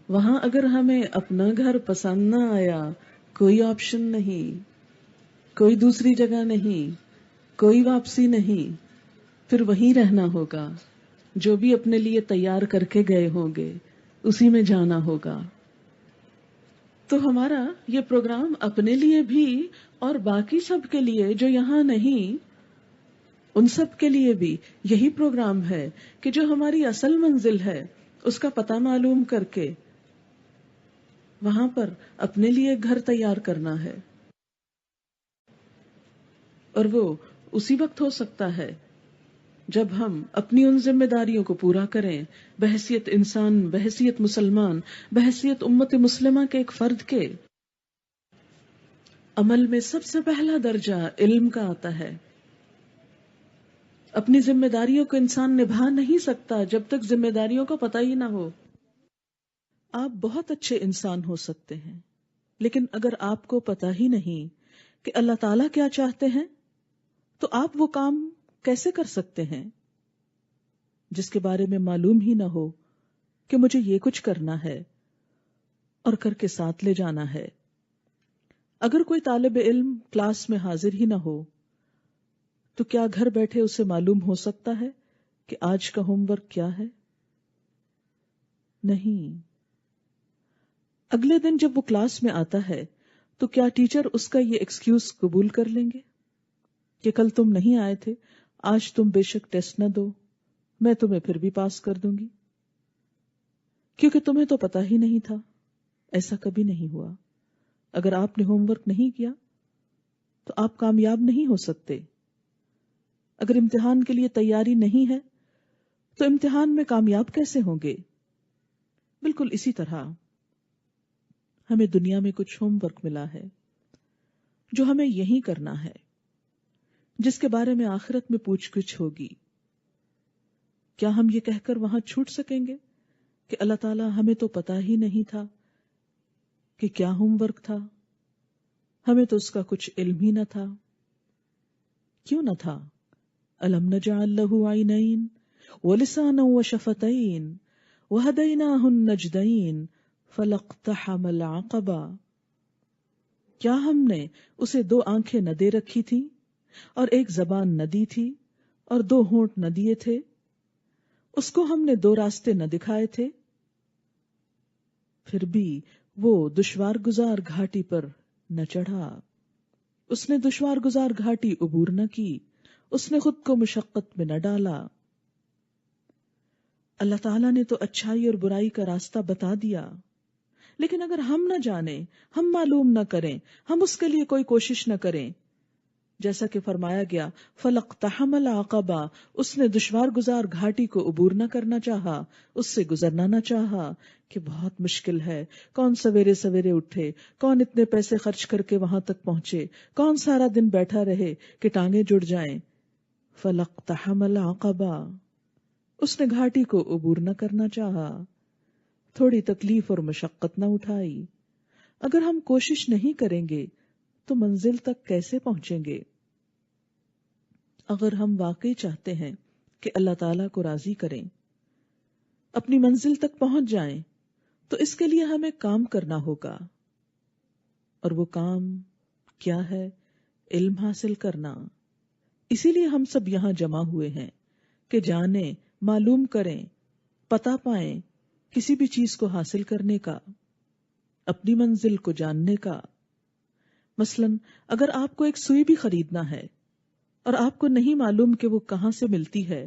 وہاں اگر ہمیں اپنا گھر پسند نہ آیا, کوئی آپشن نہیں, کوئی دوسری جگہ نہیں, کوئی واپسی نہیں, پھر وہیں رہنا ہوگا. جو بھی اپنے لیے تیار کر کے گئے ہوں گے اسی میں جانا ہوگا. تو ہمارا یہ پروگرام اپنے لیے بھی اور باقی سب کے لیے جو یہاں نہیں, ان سب کے لیے بھی یہی پروگرام ہے کہ جو ہماری اصل منزل ہے اس کا پتہ معلوم کر کے وہاں پر اپنے لیے ایک گھر تیار کرنا ہے، اور وہ اسی وقت ہو سکتا ہے جب ہم اپنی ان ذمہ داریوں کو پورا کریں، بحیثیت انسان، بحیثیت مسلمان، بحیثیت امت مسلمہ کے ایک فرد کے۔ عمل میں سب سے پہلا درجہ علم کا آتا ہے۔ اپنی ذمہ داریوں کو انسان نبھا نہیں سکتا جب تک ذمہ داریوں کا پتہ ہی نہ ہو۔ آپ بہت اچھے انسان ہو سکتے ہیں، لیکن اگر آپ کو پتہ ہی نہیں کہ اللہ تعالیٰ کیا چاہتے ہیں تو آپ وہ کام کیسے کر سکتے ہیں جس کے بارے میں معلوم ہی نہ ہو کہ مجھے یہ کچھ کرنا ہے اور کر کے ساتھ لے جانا ہے۔ اگر کوئی طالب علم کلاس میں حاضر ہی نہ ہو تو کیا گھر بیٹھے اسے معلوم ہو سکتا ہے کہ آج کا ہوم ورک کیا ہے؟ نہیں۔ اگلے دن جب وہ کلاس میں آتا ہے تو کیا ٹیچر اس کا یہ ایکسکیوز قبول کر لیں گے کہ کل تم نہیں آئے تھے، آج تم بے شک ٹیسٹ نہ دو، میں تمہیں پھر بھی پاس کر دوں گی، کیونکہ تمہیں تو پتہ ہی نہیں تھا؟ ایسا کبھی نہیں ہوا۔ اگر آپ نے ہوم ورک نہیں کیا تو آپ کامیاب نہیں ہو سکتے۔ اگر امتحان کے لیے تیاری نہیں ہے تو امتحان میں کامیاب کیسے ہوں گے؟ بالکل اسی طرح ہمیں دنیا میں کچھ ہوم ورک ملا ہے جو ہمیں یہی کرنا ہے، جس کے بارے میں آخرت میں پوچھ گچھ ہوگی۔ کیا ہم یہ کہہ کر وہاں چھوٹ سکیں گے کہ اللہ تعالیٰ ہمیں تو پتا ہی نہیں تھا کہ کیا ہوم ورک تھا، ہمیں تو اس کا کچھ علم ہی نہ تھا؟ کیوں نہ تھا؟ أَلَمْ نَجْعَلْ لَهُ عَيْنَيْنِ وَلِسَانًا وَشَفَتَيْنِ وَهَدَيْنَاهُ النَّجْدَيْنِ فَلَاقْتَحَمَ الْعَقَبَةَ۔ کیا ہم نے اسے دو آنکھیں نہ دے رکھی تھی اور ایک زبان نہ دی تھی اور دو ہونٹ نہ دیے تھے؟ اس کو ہم نے دو راستے نہ دکھائے تھے؟ پھر بھی وہ دشوار گزار گھاٹی پر نہ چڑھا، اس نے دشوار گزار گھاٹی عبور نہ کی، اس نے خود کو مشقت میں نہ ڈالا۔ اللہ تعالیٰ نے تو اچھائی اور برائی کا راستہ بتا دیا، لیکن اگر ہم نہ جانیں، ہم معلوم نہ کریں، ہم اس کے لیے کوئی کوشش نہ کریں، جیسا کہ فرمایا گیا فَلَاقْتَحَمَ الْعَقَبَةَ، اس نے دشوار گزار گھاٹی کو عبور نہ کرنا چاہا، اس سے گزرنا نہ چاہا کہ بہت مشکل ہے، کون سویرے سویرے اٹھے، کون اتنے پیسے خرچ کر کے وہاں تک پہنچے، کون سارا دن بیٹھا رہے کہ ٹانگیں جڑ جائیں۔ فَلَاقْتَحَمَ الْعَقَبَةَ، اس نے گھاٹی کو عبور نہ کرنا چاہا، تھوڑی تکلیف اور مشقت نہ اٹھائی۔ اگر ہم کوشش نہیں کریں گے تو منزل تک کیسے پہنچیں گے؟ اگر ہم واقعی چاہتے ہیں کہ اللہ تعالیٰ کو راضی کریں، اپنی منزل تک پہنچ جائیں، تو اس کے لیے ہمیں کام کرنا ہوگا، اور وہ کام کیا ہے؟ علم حاصل کرنا۔ اسی لیے ہم سب یہاں جمع ہوئے ہیں کہ جانیں، معلوم کریں، پتہ پائیں کسی بھی چیز کو حاصل کرنے کا، اپنی منزل کو جاننے کا۔ مثلا اگر آپ کو ایک سوئی بھی خریدنا ہے اور آپ کو نہیں معلوم کہ وہ کہاں سے ملتی ہے،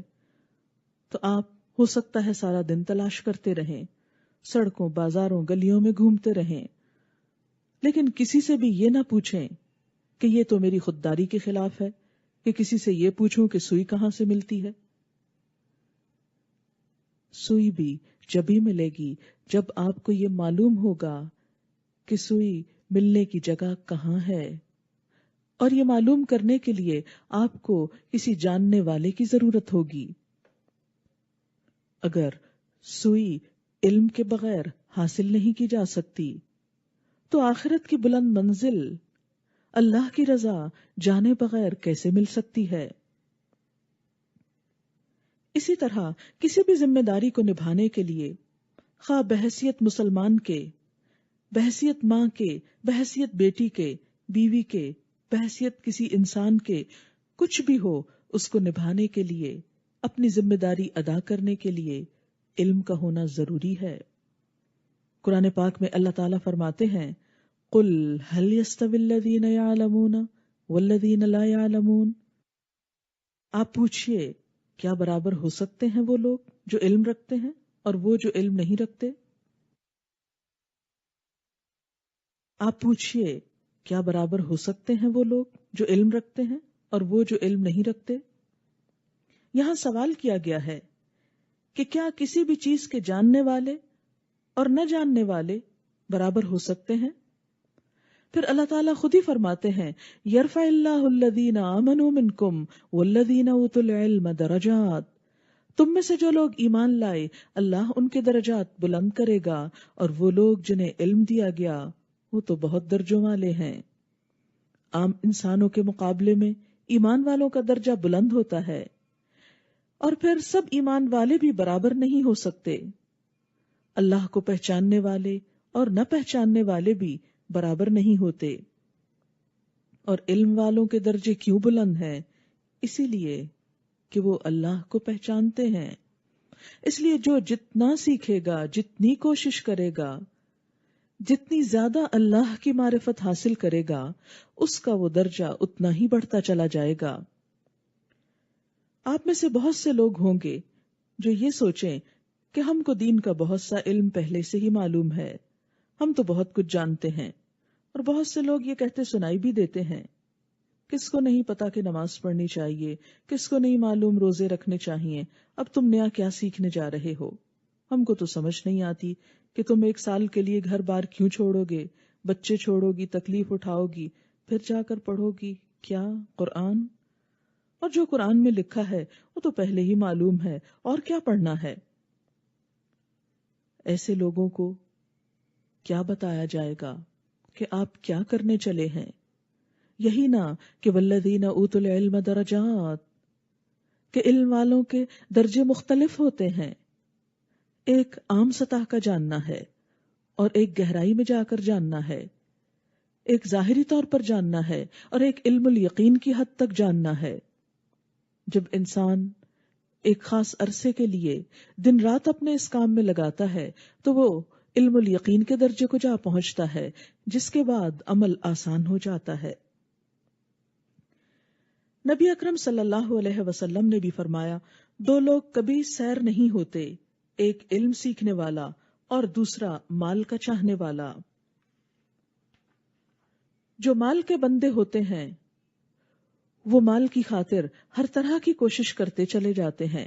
تو آپ ہو سکتا ہے سارا دن تلاش کرتے رہیں، سڑکوں، بازاروں، گلیوں میں گھومتے رہیں، لیکن کسی سے بھی یہ نہ پوچھیں کہ یہ تو میری خودداری کے خلاف ہے کہ کسی سے یہ پوچھوں کہ سوئی کہاں سے ملتی ہے۔ سوئی بھی جبھی ملے گی جب آپ کو یہ معلوم ہوگا کہ سوئی ملنے کی جگہ کہاں ہے، اور یہ معلوم کرنے کے لیے آپ کو کسی جاننے والے کی ضرورت ہوگی۔ اگر سوئی علم کے بغیر حاصل نہیں کی جا سکتی تو آخرت کی بلند منزل اللہ کی رضا جانے بغیر کیسے مل سکتی ہے؟ اسی طرح کسی بھی ذمہ داری کو نبھانے کے لیے، خواہ بحیثیت مسلمان کے، بحیثیت ماں کے، بحیثیت بیٹی کے، بیوی کے، بحیثیت کسی انسان کے، کچھ بھی ہو، اس کو نبھانے کے لیے، اپنی ذمہ داری ادا کرنے کے لیے علم کا ہونا ضروری ہے۔ قرآن پاک میں اللہ تعالیٰ فرماتے ہیں قُلْ هَلْ يَسْتَوِي الَّذِينَ يَعْلَمُونَ وَالَّذِينَ لَا يَعْلَمُونَ، آپ پوچھئے کیا برابر ہو سکتے ہیں وہ لوگ جو علم رکھتے ہیں اور وہ جو علم نہیں رکھتے؟ آپ پوچھئے کیا برابر ہو سکتے ہیں وہ لوگ جو علم رکھتے ہیں اور وہ جو علم نہیں رکھتے؟ یہاں سوال کیا گیا ہے کہ کیا کسی بھی چیز کے جاننے والے اور نہ جاننے والے برابر ہو سکتے ہیں؟ پھر اللہ تعالیٰ خود ہی فرماتے ہیں یرفع اللہ الذین آمنوا منکم والذین اوتوا العلم درجات، تم میں سے جو لوگ ایمان لائے اللہ ان کے درجات بلند کرے گا، اور وہ لوگ جنہیں علم دیا گیا وہ تو بہت درجوں والے ہیں۔ عام انسانوں کے مقابلے میں ایمان والوں کا درجہ بلند ہوتا ہے، اور پھر سب ایمان والے بھی برابر نہیں ہو سکتے۔ اللہ کو پہچاننے والے اور نہ پہچاننے والے بھی برابر نہیں ہوتے۔ اور علم والوں کے درجے کیوں بلند ہیں؟ اسی لیے کہ وہ اللہ کو پہچانتے ہیں۔ اس لیے جو جتنا سیکھے گا، جتنی کوشش کرے گا، جتنی زیادہ اللہ کی معرفت حاصل کرے گا، اس کا وہ درجہ اتنا ہی بڑھتا چلا جائے گا۔ آپ میں سے بہت سے لوگ ہوں گے جو یہ سوچیں کہ ہم کو دین کا بہت سا علم پہلے سے ہی معلوم ہے، ہم تو بہت کچھ جانتے ہیں۔ اور بہت سے لوگ یہ کہتے سنائی بھی دیتے ہیں، کس کو نہیں پتا کہ نماز پڑھنی چاہیے، کس کو نہیں معلوم روزے رکھنے چاہیے، اب تم نیا کیا سیکھنے جا رہے ہو؟ ہم کو تو سمجھ نہیں آتی کہ تم 1 سال کے لیے گھر بار کیوں چھوڑو گے، بچے چھوڑو گی، تکلیف اٹھاؤ گی، پھر جا کر پڑھو گی کیا قرآن؟ اور جو قرآن میں لکھا ہے وہ تو پہلے ہی معلوم ہے، اور کیا پڑھنا ہے؟ ایسے لوگوں کو کیا بتایا جائے گا کہ آپ کیا کرنے چلے ہیں؟ یہی نہ کہ والذین اوتوا العلم درجات، کہ علم والوں کے درجے مختلف ہوتے ہیں۔ ایک عام سطح کا جاننا ہے، اور ایک گہرائی میں جا کر جاننا ہے، ایک ظاہری طور پر جاننا ہے، اور ایک علم الیقین کی حد تک جاننا ہے۔ جب انسان ایک خاص عرصے کے لیے دن رات اپنے اس کام میں لگاتا ہے تو وہ علم الیقین کے درجے کو جا پہنچتا ہے، جس کے بعد عمل آسان ہو جاتا ہے۔ نبی اکرم صلی اللہ علیہ وسلم نے بھی فرمایا 2 لوگ کبھی سیر نہیں ہوتے، ایک علم سیکھنے والا اور دوسرا مال کا چاہنے والا۔ جو مال کے بندے ہوتے ہیں وہ مال کی خاطر ہر طرح کی کوشش کرتے چلے جاتے ہیں،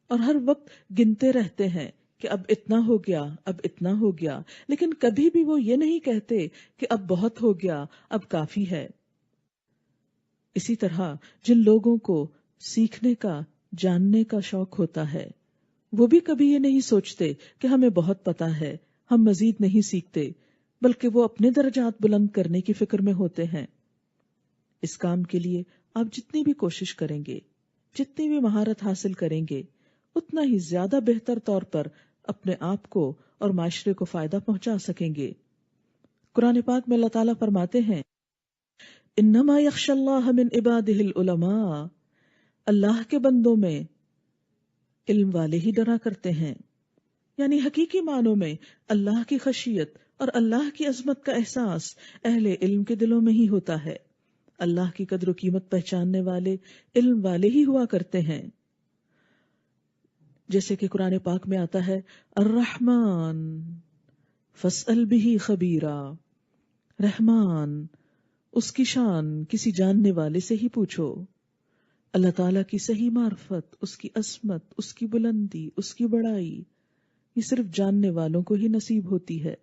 اور ہر وقت گنتے رہتے ہیں کہ اب اتنا ہو گیا، اب اتنا ہو گیا، لیکن کبھی بھی وہ یہ نہیں کہتے کہ اب بہت ہو گیا، اب کافی ہے۔ اسی طرح جن لوگوں کو سیکھنے کا، جاننے کا شوق ہوتا ہے، وہ بھی کبھی یہ نہیں سوچتے کہ ہمیں بہت پتا ہے، ہم مزید نہیں سیکھتے، بلکہ وہ اپنے درجات بلند کرنے کی فکر میں ہوتے ہیں۔ اس کام کے لیے آپ جتنی بھی کوشش کریں گے، جتنی بھی مہارت حاصل کریں گے، اتنا ہی زیادہ بہتر طور پر اپنے آپ کو اور معاشرے کو فائدہ پہنچا سکیں گے۔ قرآن پاک میں اللہ تعالیٰ فرماتے ہیں انما یخشی اللہ من عبادہ العلماء، اللہ کے بندوں میں علم والے ہی ڈرا کرتے ہیں، یعنی حقیقی معنوں میں اللہ کی خشیت اور اللہ کی عظمت کا احساس اہل علم کے دلوں میں ہی ہوتا ہے۔ اللہ کی قدر و قیمت پہچاننے والے علم والے ہی ہوا کرتے ہیں۔ جیسے کہ قرآن پاک میں آتا ہے الرحمن فاسأل بہ خبیرا، رحمان، اس کی شان کسی جاننے والے سے ہی پوچھو۔ اللہ تعالیٰ کی صحیح معرفت، اس کی عظمت، اس کی بلندی، اس کی بڑائی، یہ صرف جاننے والوں کو ہی نصیب ہوتی ہے۔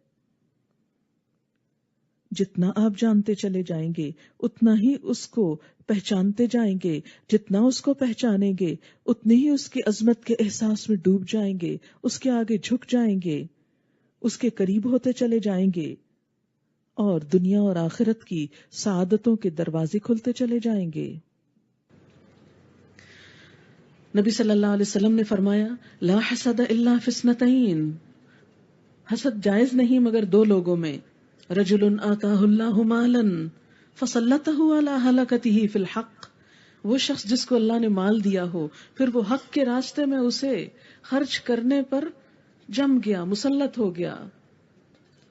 جتنا آپ جانتے چلے جائیں گے اتنا ہی اس کو پہچانتے جائیں گے، جتنا اس کو پہچانیں گے اتنی ہی اس کی عظمت کے احساس میں ڈوب جائیں گے، اس کے آگے جھک جائیں گے، اس کے قریب ہوتے چلے جائیں گے، اور دنیا اور آخرت کی سعادتوں کے دروازے کھلتے چلے جائیں گے۔ نبی صلی اللہ علیہ وسلم نے فرمایا لا حسد الا فی اثنتین، حسد جائز نہیں مگر 2 لوگوں میں، رجل آتاہ اللہ مالا فسلطہ علی ہلاکتہ فی الحق، وہ شخص جس کو اللہ نے مال دیا ہو پھر وہ حق کے راستے میں اسے خرچ کرنے پر جم گیا، مسلط ہو گیا،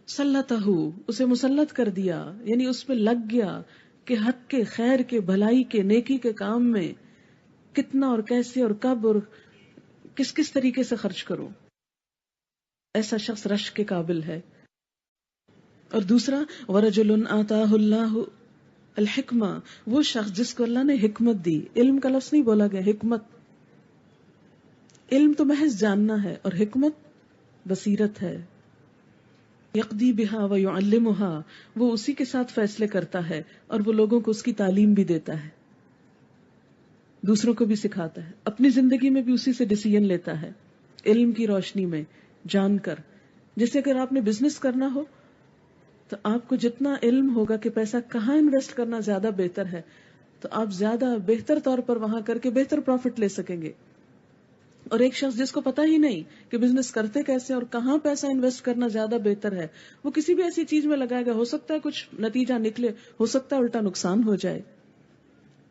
سلطہ، اسے مسلط کر دیا، یعنی اس میں لگ گیا کہ حق کے، خیر کے، بھلائی کے، نیکی کے کام میں کتنا اور کیسے اور کب اور کس طریقے سے خرچ کرو۔ ایسا شخص رشک کے قابل ہے. اور دوسرا ورجل آتاہ اللہ الحکمہ، وہ شخص جس کو اللہ نے حکمت دی. علم کا لفظ نہیں بولا گیا، حکمت. علم تو محض جاننا ہے اور حکمت بصیرت ہے. یقضی بہا ویعلمہا، وہ اسی کے ساتھ فیصلے کرتا ہے اور وہ لوگوں کو اس کی تعلیم بھی دیتا ہے، دوسروں کو بھی سکھاتا ہے، اپنی زندگی میں بھی اسی سے ڈیسیژن لیتا ہے علم کی روشنی میں جان کر. جیسے اگر آپ نے بزنس کرنا ہو تو آپ کو جتنا علم ہوگا کہ پیسہ کہاں انویسٹ کرنا زیادہ بہتر ہے تو آپ زیادہ بہتر طور پر وہاں کر کے بہتر پروفٹ لے سکیں گے. اور ایک شخص جس کو پتا ہی نہیں کہ بزنس کرتے کیسے اور کہاں پیسہ انویسٹ کرنا زیادہ بہتر ہے، وہ کسی بھی ایسی چیز میں لگائے گا، ہو سکتا ہے کچھ نتیجہ نکلے، ہو سکتا ہے الٹا نقصان ہو جائے.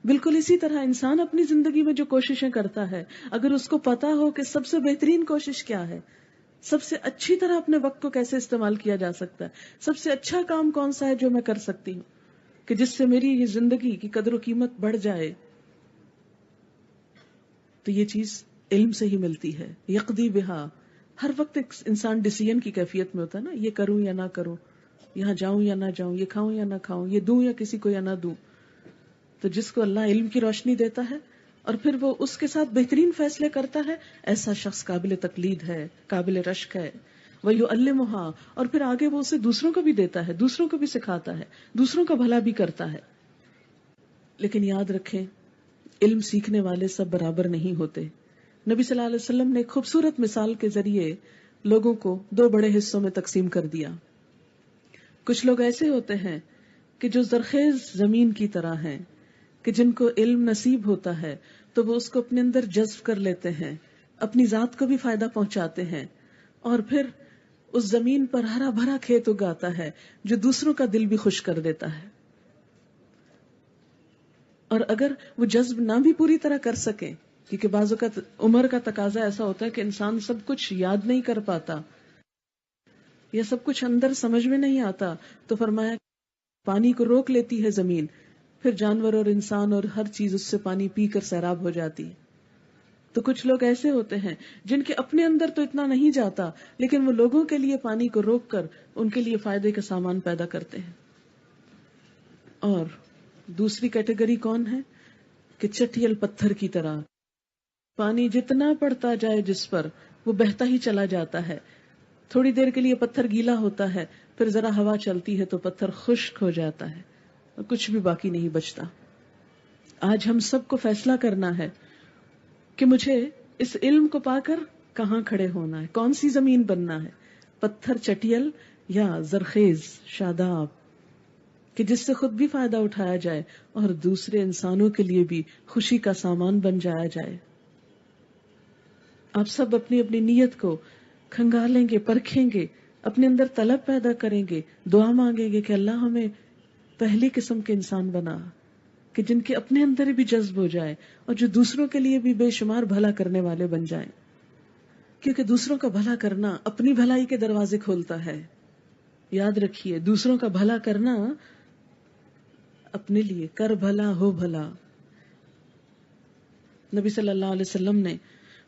بالکل اسی طرح انسان اپنی زندگی میں جو کوششیں کرتا ہے، اگر اس کو پتا ہو کہ سب سے بہترین کوشش کیا ہے، سب سے اچھی طرح اپنے وقت کو کیسے استعمال کیا جا سکتا ہے، سب سے اچھا کام کون سا ہے جو میں کر سکتی ہوں کہ جس سے میری یہ زندگی کی قدر و قیمت بڑھ جائے، تو یہ چیز علم سے ہی ملتی ہے. یقضی بہا، ہر وقت ایک انسان ڈیسیژن کی کیفیت میں ہوتا ہے نا، یہ کروں یا نہ کروں، یہاں جاؤں یا نہ جاؤں، یہ کھاؤں یا نہ کھاؤں، یہ دوں یا کسی کو یا نہ دوں. تو جس کو اللہ علم کی روشنی دیتا ہے اور پھر وہ اس کے ساتھ بہترین فیصلے کرتا ہے، ایسا شخص قابل تقلید ہے، قابل رشک ہے. وَيُعَلِّمُهَا، اور پھر آگے وہ اسے دوسروں کو بھی دیتا ہے، دوسروں کو بھی سکھاتا ہے، دوسروں کا بھلا بھی کرتا ہے. لیکن یاد رکھیں علم سیکھنے والے سب برابر نہیں ہوتے. نبی صلی اللہ علیہ وسلم نے ایک خوبصورت مثال کے ذریعے لوگوں کو دو بڑے حصوں میں تقسیم کر دیا. کچھ لوگ ایسے ہوتے ہیں کہ جو زرخیز زمین کی طرح ہیں، کہ جن کو علم نصیب ہوتا ہے تو وہ اس کو اپنے اندر جذب کر لیتے ہیں، اپنی ذات کو بھی فائدہ پہنچاتے ہیں، اور پھر اس زمین پر ہرا بھرا کھیت اگاتا ہے جو دوسروں کا دل بھی خوش کر دیتا ہے. اور اگر وہ جذب نہ بھی پوری طرح کر سکیں، کیونکہ بعض اوقات عمر کا تقاضا ایسا ہوتا ہے کہ انسان سب کچھ یاد نہیں کر پاتا یا سب کچھ اندر سمجھ میں نہیں آتا، تو فرمایا پانی کو روک لیتی ہے زمین، پھر جانور اور انسان اور ہر چیز اس سے پانی پی کر سیراب ہو جاتی ہے. تو کچھ لوگ ایسے ہوتے ہیں جن کے اپنے اندر تو اتنا نہیں جاتا، لیکن وہ لوگوں کے لیے پانی کو روک کر ان کے لیے فائدے کا سامان پیدا کرتے ہیں. اور دوسری کیٹیگری کون ہے کہ چٹیل پتھر کی طرح پانی جتنا پڑتا جائے جس پر وہ بہتا ہی چلا جاتا ہے. تھوڑی دیر کے لیے پتھر گیلا ہوتا ہے، پھر ذرا ہوا چلتی ہے تو پتھر خشک ہو جاتا ہے اور کچھ بھی باقی نہیں بچتا. آج ہم سب کو فیصلہ کرنا ہے کہ مجھے اس علم کو پا کر کہاں کھڑے ہونا ہے، کون سی زمین بننا ہے، پتھر چٹیل یا زرخیز شاداب، کہ جس سے خود بھی فائدہ اٹھایا جائے اور دوسرے انسانوں کے لیے بھی خوشی کا سامان بن جایا جائے. آپ سب اپنی اپنی نیت کو کھنگالیں گے، پرکھیں گے، اپنے اندر طلب پیدا کریں گے، دعا مانگیں گے کہ اللہ ہمیں پہلی قسم کے انسان بنا کہ جن کے اپنے اندر بھی جذب ہو جائے اور جو دوسروں کے لیے بھی بے شمار بھلا کرنے والے بن جائیں. کیونکہ دوسروں کا بھلا کرنا اپنی بھلائی کے دروازے کھولتا ہے. یاد رکھیے، دوسروں کا بھلا کرنا اپنے لیے، کر بھلا ہو بھلا. نبی صلی اللہ علیہ وسلم نے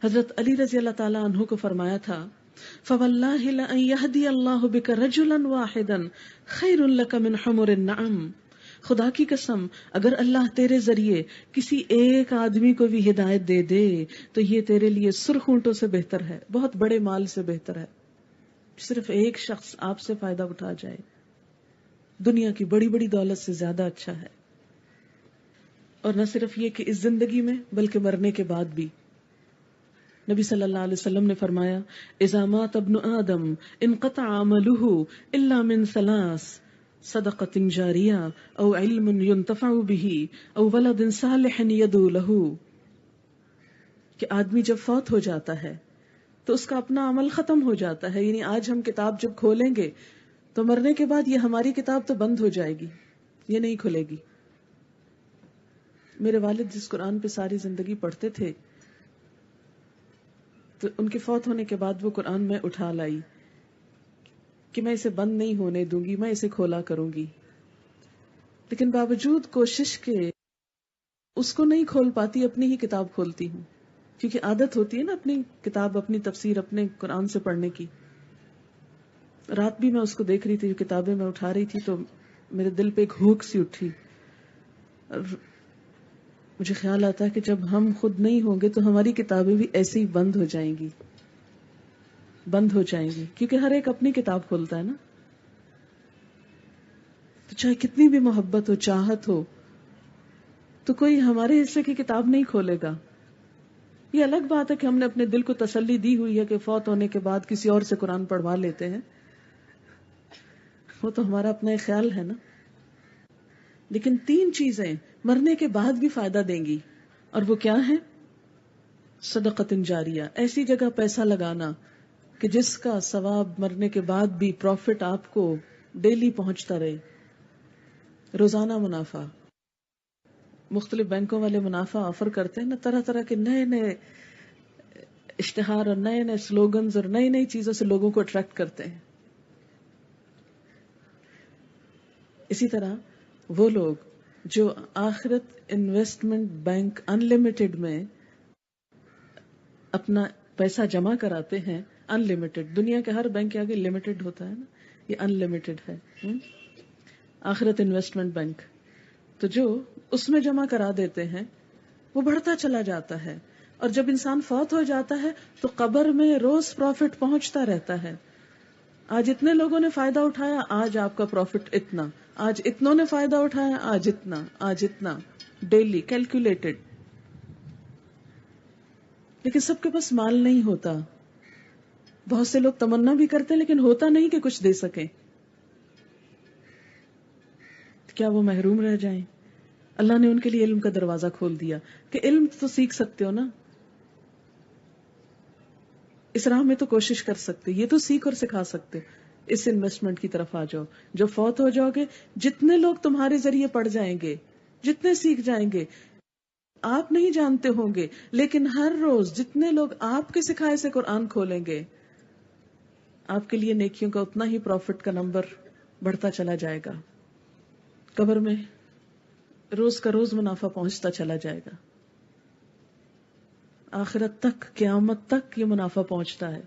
حضرت علی رضی اللہ تعالیٰ عنہ کو فرمایا تھا فَوَاللَّهِ لَأَن يَهْدِيَ اللَّهُ بِكَ رَجُلًا وَاحِدًا خَيْرٌ لَكَ مِنْ حُمُرِ النَّعَمِ. خدا کی قسم اگر اللہ تیرے ذریعے کسی ایک آدمی کو بھی ہدایت دے دے تو یہ تیرے لیے سرخ اونٹوں سے بہتر ہے، بہت بڑے مال سے بہتر ہے. صرف ایک شخص آپ سے فائدہ اٹھا جائے دنیا کی بڑی بڑی دولت سے زیادہ اچھا ہے. اور نہ صرف یہ کہ اس زندگی میں بلکہ مرنے کے بعد بھی. نبی صلی اللہ علیہ وسلم نے فرمایا اذا مات ابن آدم انقطع عمله الا من ثلاث صدقۃ جاریہ او علم ينتفع به او ولد صالح يدعو له. کہ آدمی جب فوت ہو جاتا ہے تو اس کا اپنا عمل ختم ہو جاتا ہے. یعنی آج ہم کتاب جب کھولیں گے تو مرنے کے بعد یہ ہماری کتاب تو بند ہو جائے گی، یہ نہیں کھلے گی. میرے والد جس قرآن پہ ساری زندگی پڑھتے تھے تو ان کے فوت ہونے کے بعد وہ قرآن میں اٹھا لائی کہ میں اسے بند نہیں ہونے دوں گی، میں اسے کھولا کروں گی. لیکن باوجود کوشش کے اس کو نہیں کھول پاتی، اپنی ہی کتاب کھولتی ہوں، کیونکہ عادت ہوتی ہے نا اپنی کتاب، اپنی تفسیر، اپنے قرآن سے پڑھنے کی. رات بھی میں اس کو دیکھ رہی تھی، کتابیں میں اٹھا رہی تھی تو میرے دل پہ ایک ہوک سی اٹھی، اور مجھے خیال آتا ہے کہ جب ہم خود نہیں ہوں گے تو ہماری کتابیں بھی ایسے ہی بند ہو جائیں گی، کیونکہ ہر ایک اپنی کتاب کھولتا ہے نا. تو چاہے کتنی بھی محبت ہو، چاہت ہو، تو کوئی ہمارے حصے کی کتاب نہیں کھولے گا. یہ الگ بات ہے کہ ہم نے اپنے دل کو تسلی دی ہوئی ہے کہ فوت ہونے کے بعد کسی اور سے قرآن پڑھوا لیتے ہیں، وہ تو ہمارا اپنا ایک خیال ہے نا. لیکن 3 چیزیں مرنے کے بعد بھی فائدہ دیں گی، اور وہ کیا ہے؟ صدقۃ جاریہ، ایسی جگہ پیسہ لگانا کہ جس کا ثواب مرنے کے بعد بھی پروفٹ آپ کو ڈیلی پہنچتا رہے. روزانہ منافع، مختلف بینکوں والے منافع آفر کرتے ہیں نا، طرح طرح کے نئے نئے اشتہار اور نئے نئے سلوگنز اور نئی نئی چیزوں سے لوگوں کو اٹریکٹ کرتے ہیں. اسی طرح وہ لوگ جو آخرت انویسٹمنٹ بینک ان لمیٹڈ میں اپنا پیسہ جمع کراتے ہیں، ان لمیٹڈ، دنیا کے ہر بینک کے آگے لمیٹڈ ہوتا ہے نا، یہ ان لمیٹڈ ہے آخرت انویسٹمنٹ بینک. تو جو اس میں جمع کرا دیتے ہیں وہ بڑھتا چلا جاتا ہے، اور جب انسان فوت ہو جاتا ہے تو قبر میں روز پروفٹ پہنچتا رہتا ہے. آج اتنے لوگوں نے فائدہ اٹھایا، آج آپ کا پروفٹ اتنا، آج اتنوں نے فائدہ اٹھایا، آج اتنا، آج اتنا، ڈیلی کیلکولیٹڈ. لیکن سب کے پاس مال نہیں ہوتا. بہت سے لوگ تمنا بھی کرتے ہیں لیکن ہوتا نہیں کہ کچھ دے سکیں. کیا وہ محروم رہ جائیں؟ اللہ نے ان کے لیے علم کا دروازہ کھول دیا کہ علم تو سیکھ سکتے ہو نا، اس راہ میں تو کوشش کر سکتے، یہ تو سیکھ اور سکھا سکتے. اس انویسٹمنٹ کی طرف آ جاؤ. جب فوت ہو جاؤ گے جتنے لوگ تمہارے ذریعے پڑھ جائیں گے، جتنے سیکھ جائیں گے، آپ نہیں جانتے ہوں گے، لیکن ہر روز جتنے لوگ آپ کے سکھائے سے قرآن کھولیں گے، آپ کے لیے نیکیوں کا اتنا ہی پروفٹ کا نمبر بڑھتا چلا جائے گا. قبر میں روز کا روز منافع پہنچتا چلا جائے گا. آخرت تک، قیامت تک یہ منافع پہنچتا ہے.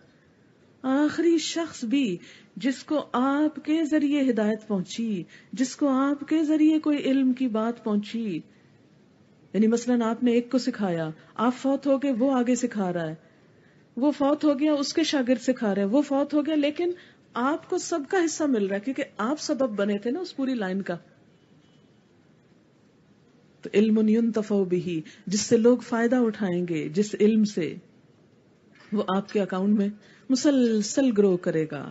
آخری شخص بھی جس کو آپ کے ذریعے ہدایت پہنچی، جس کو آپ کے ذریعے کوئی علم کی بات پہنچی، یعنی مثلاً آپ نے ایک کو سکھایا، آپ فوت ہو گئے، وہ آگے سکھا رہا ہے، وہ فوت ہو گیا، اس کے شاگرد سکھا رہے ہیں، وہ فوت ہو گیا، لیکن آپ کو سب کا حصہ مل رہا ہے کیونکہ آپ سبب بنے تھے نا اس پوری لائن کا. تو علم ينتفع به، جس سے لوگ فائدہ اٹھائیں گے، جس علم سے، وہ آپ کے اکاؤنٹ میں مسلسل گرو کرے گا.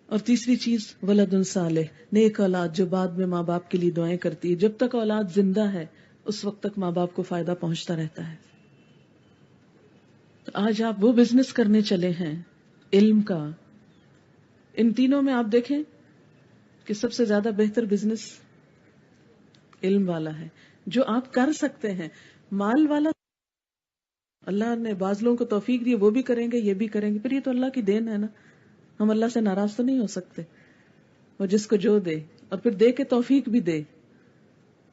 اور تیسری چیز ولد صالح، نیک اولاد جو بعد میں ماں باپ کے لیے دعائیں کرتی ہے. جب تک اولاد زندہ ہے اس وقت تک ماں باپ کو فائدہ پہنچتا رہتا ہے. تو آج آپ وہ بزنس کرنے چلے ہیں علم کا. ان تینوں میں آپ دیکھیں کہ سب سے زیادہ بہتر بزنس علم والا ہے، جو آپ کر سکتے ہیں. مال والا اللہ نے بعض لوگوں کو توفیق دی، وہ بھی کریں گے، یہ بھی کریں گے، پھر یہ تو اللہ کی دین ہے نا. ہم اللہ سے ناراض تو نہیں ہو سکتے. وہ جس کو جو دے اور پھر دے کے توفیق بھی دے.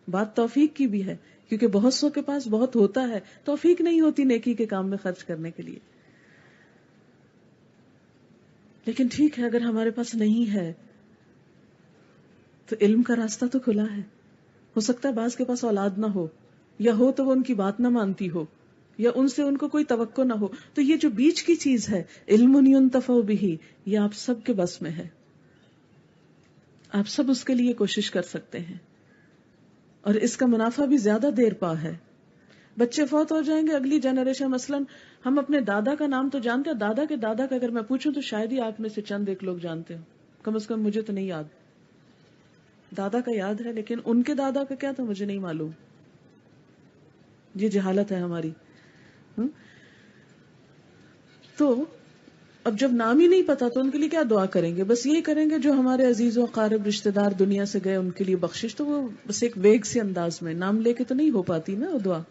بات توفیق کی بھی ہے کیونکہ بہت سو کے پاس بہت ہوتا ہے، توفیق نہیں ہوتی نیکی کے کام میں خرچ کرنے کے لیے. لیکن ٹھیک ہے، اگر ہمارے پاس نہیں ہے تو علم کا راستہ تو کھلا ہے. ہو سکتا ہے بعض کے پاس اولاد نہ ہو، یا ہو تو وہ ان کی بات نہ مانتی ہو، یا ان سے ان کو کوئی توقع نہ ہو. تو یہ جو بیچ کی چیز ہے علم ينتفع به، یہ آپ سب کے بس میں ہے. آپ سب اس کے لیے کوشش کر سکتے ہیں، اور اس کا منافع بھی زیادہ دیر پا ہے. بچے فوت ہو جائیں گے، اگلی جنریشن، مثلاً ہم اپنے دادا کا نام تو جانتے ہیں، دادا کے دادا کا اگر میں پوچھوں تو شاید ہی آپ میں سے چند ایک لوگ جانتے ہو. کم از کم مجھے تو نہیں یاد. دادا کا یاد ہے لیکن ان کے دادا کا کیا تھا مجھے نہیں معلوم. یہ جہالت ہے ہماری. تو اب جب نام ہی نہیں پتا تو ان کے لیے کیا دعا کریں گے؟ بس یہی کریں گے جو ہمارے عزیز و اقارب رشتہ دار دنیا سے گئے ان کے لیے بخشش. تو وہ بس ایک ویگ سے انداز میں نام لے کے تو نہیں ہو پاتی نا وہ دعا.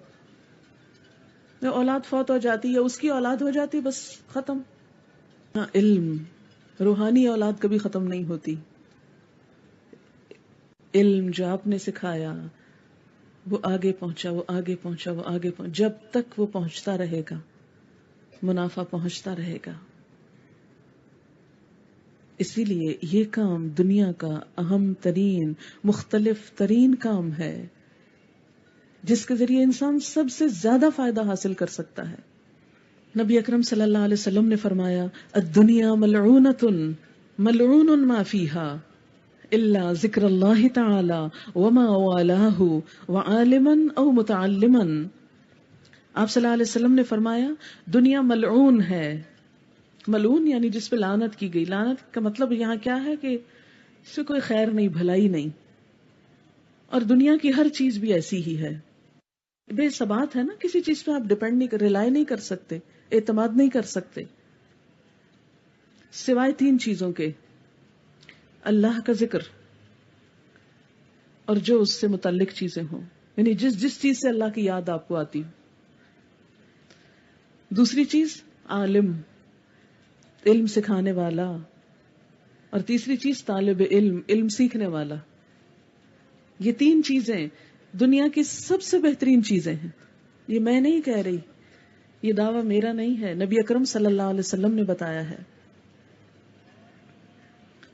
اولاد فوت ہو جاتی یا اس کی اولاد ہو جاتی، بس ختم. ہاں، علم، روحانی اولاد کبھی ختم نہیں ہوتی. علم جو آپ نے سکھایا وہ آگے پہنچا، وہ آگے پہنچا، وہ آگے پہنچا، جب تک وہ پہنچتا رہے گا منافع پہنچتا رہے گا. اسی لیے یہ کام دنیا کا اہم ترین مختلف ترین کام ہے جس کے ذریعے انسان سب سے زیادہ فائدہ حاصل کر سکتا ہے۔ نبی اکرم صلی اللہ علیہ وسلم نے فرمایا الدنیا ملعونۃ ملعون ما فیہا الا ذکر اللہ تعالی وما والاہ وعالما او متعلما۔ آپ صلی اللہ علیہ وسلم نے فرمایا دنیا ملعون ہے، ملعون یعنی جس پہ لعنت کی گئی۔ لعنت کا مطلب یہاں کیا ہے کہ اس سے کوئی خیر نہیں، بھلائی نہیں، اور دنیا کی ہر چیز بھی ایسی ہی ہے، بے ثبات ہے نا، کسی چیز پہ آپ ڈیپینڈ نہیں، ریلائی نہیں کر سکتے، اعتماد نہیں کر سکتے سوائے تین چیزوں کے: اللہ کا ذکر اور جو اس سے متعلق چیزیں ہوں، یعنی جس چیز سے اللہ کی یاد آپ کو آتی ہو۔ دوسری چیز عالم، علم سکھانے والا، اور تیسری چیز طالب علم، علم سیکھنے والا۔ یہ تین چیزیں دنیا کی سب سے بہترین چیزیں ہیں۔ یہ میں نہیں کہہ رہی، یہ دعویٰ میرا نہیں ہے، نبی اکرم صلی اللہ علیہ وسلم نے بتایا ہے۔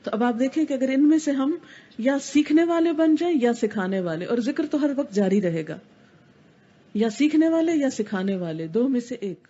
تو اب آپ دیکھیں کہ اگر ان میں سے ہم یا سیکھنے والے بن جائیں یا سکھانے والے، اور ذکر تو ہر وقت جاری رہے گا، یا سیکھنے والے یا سکھانے والے، دو میں سے ایک۔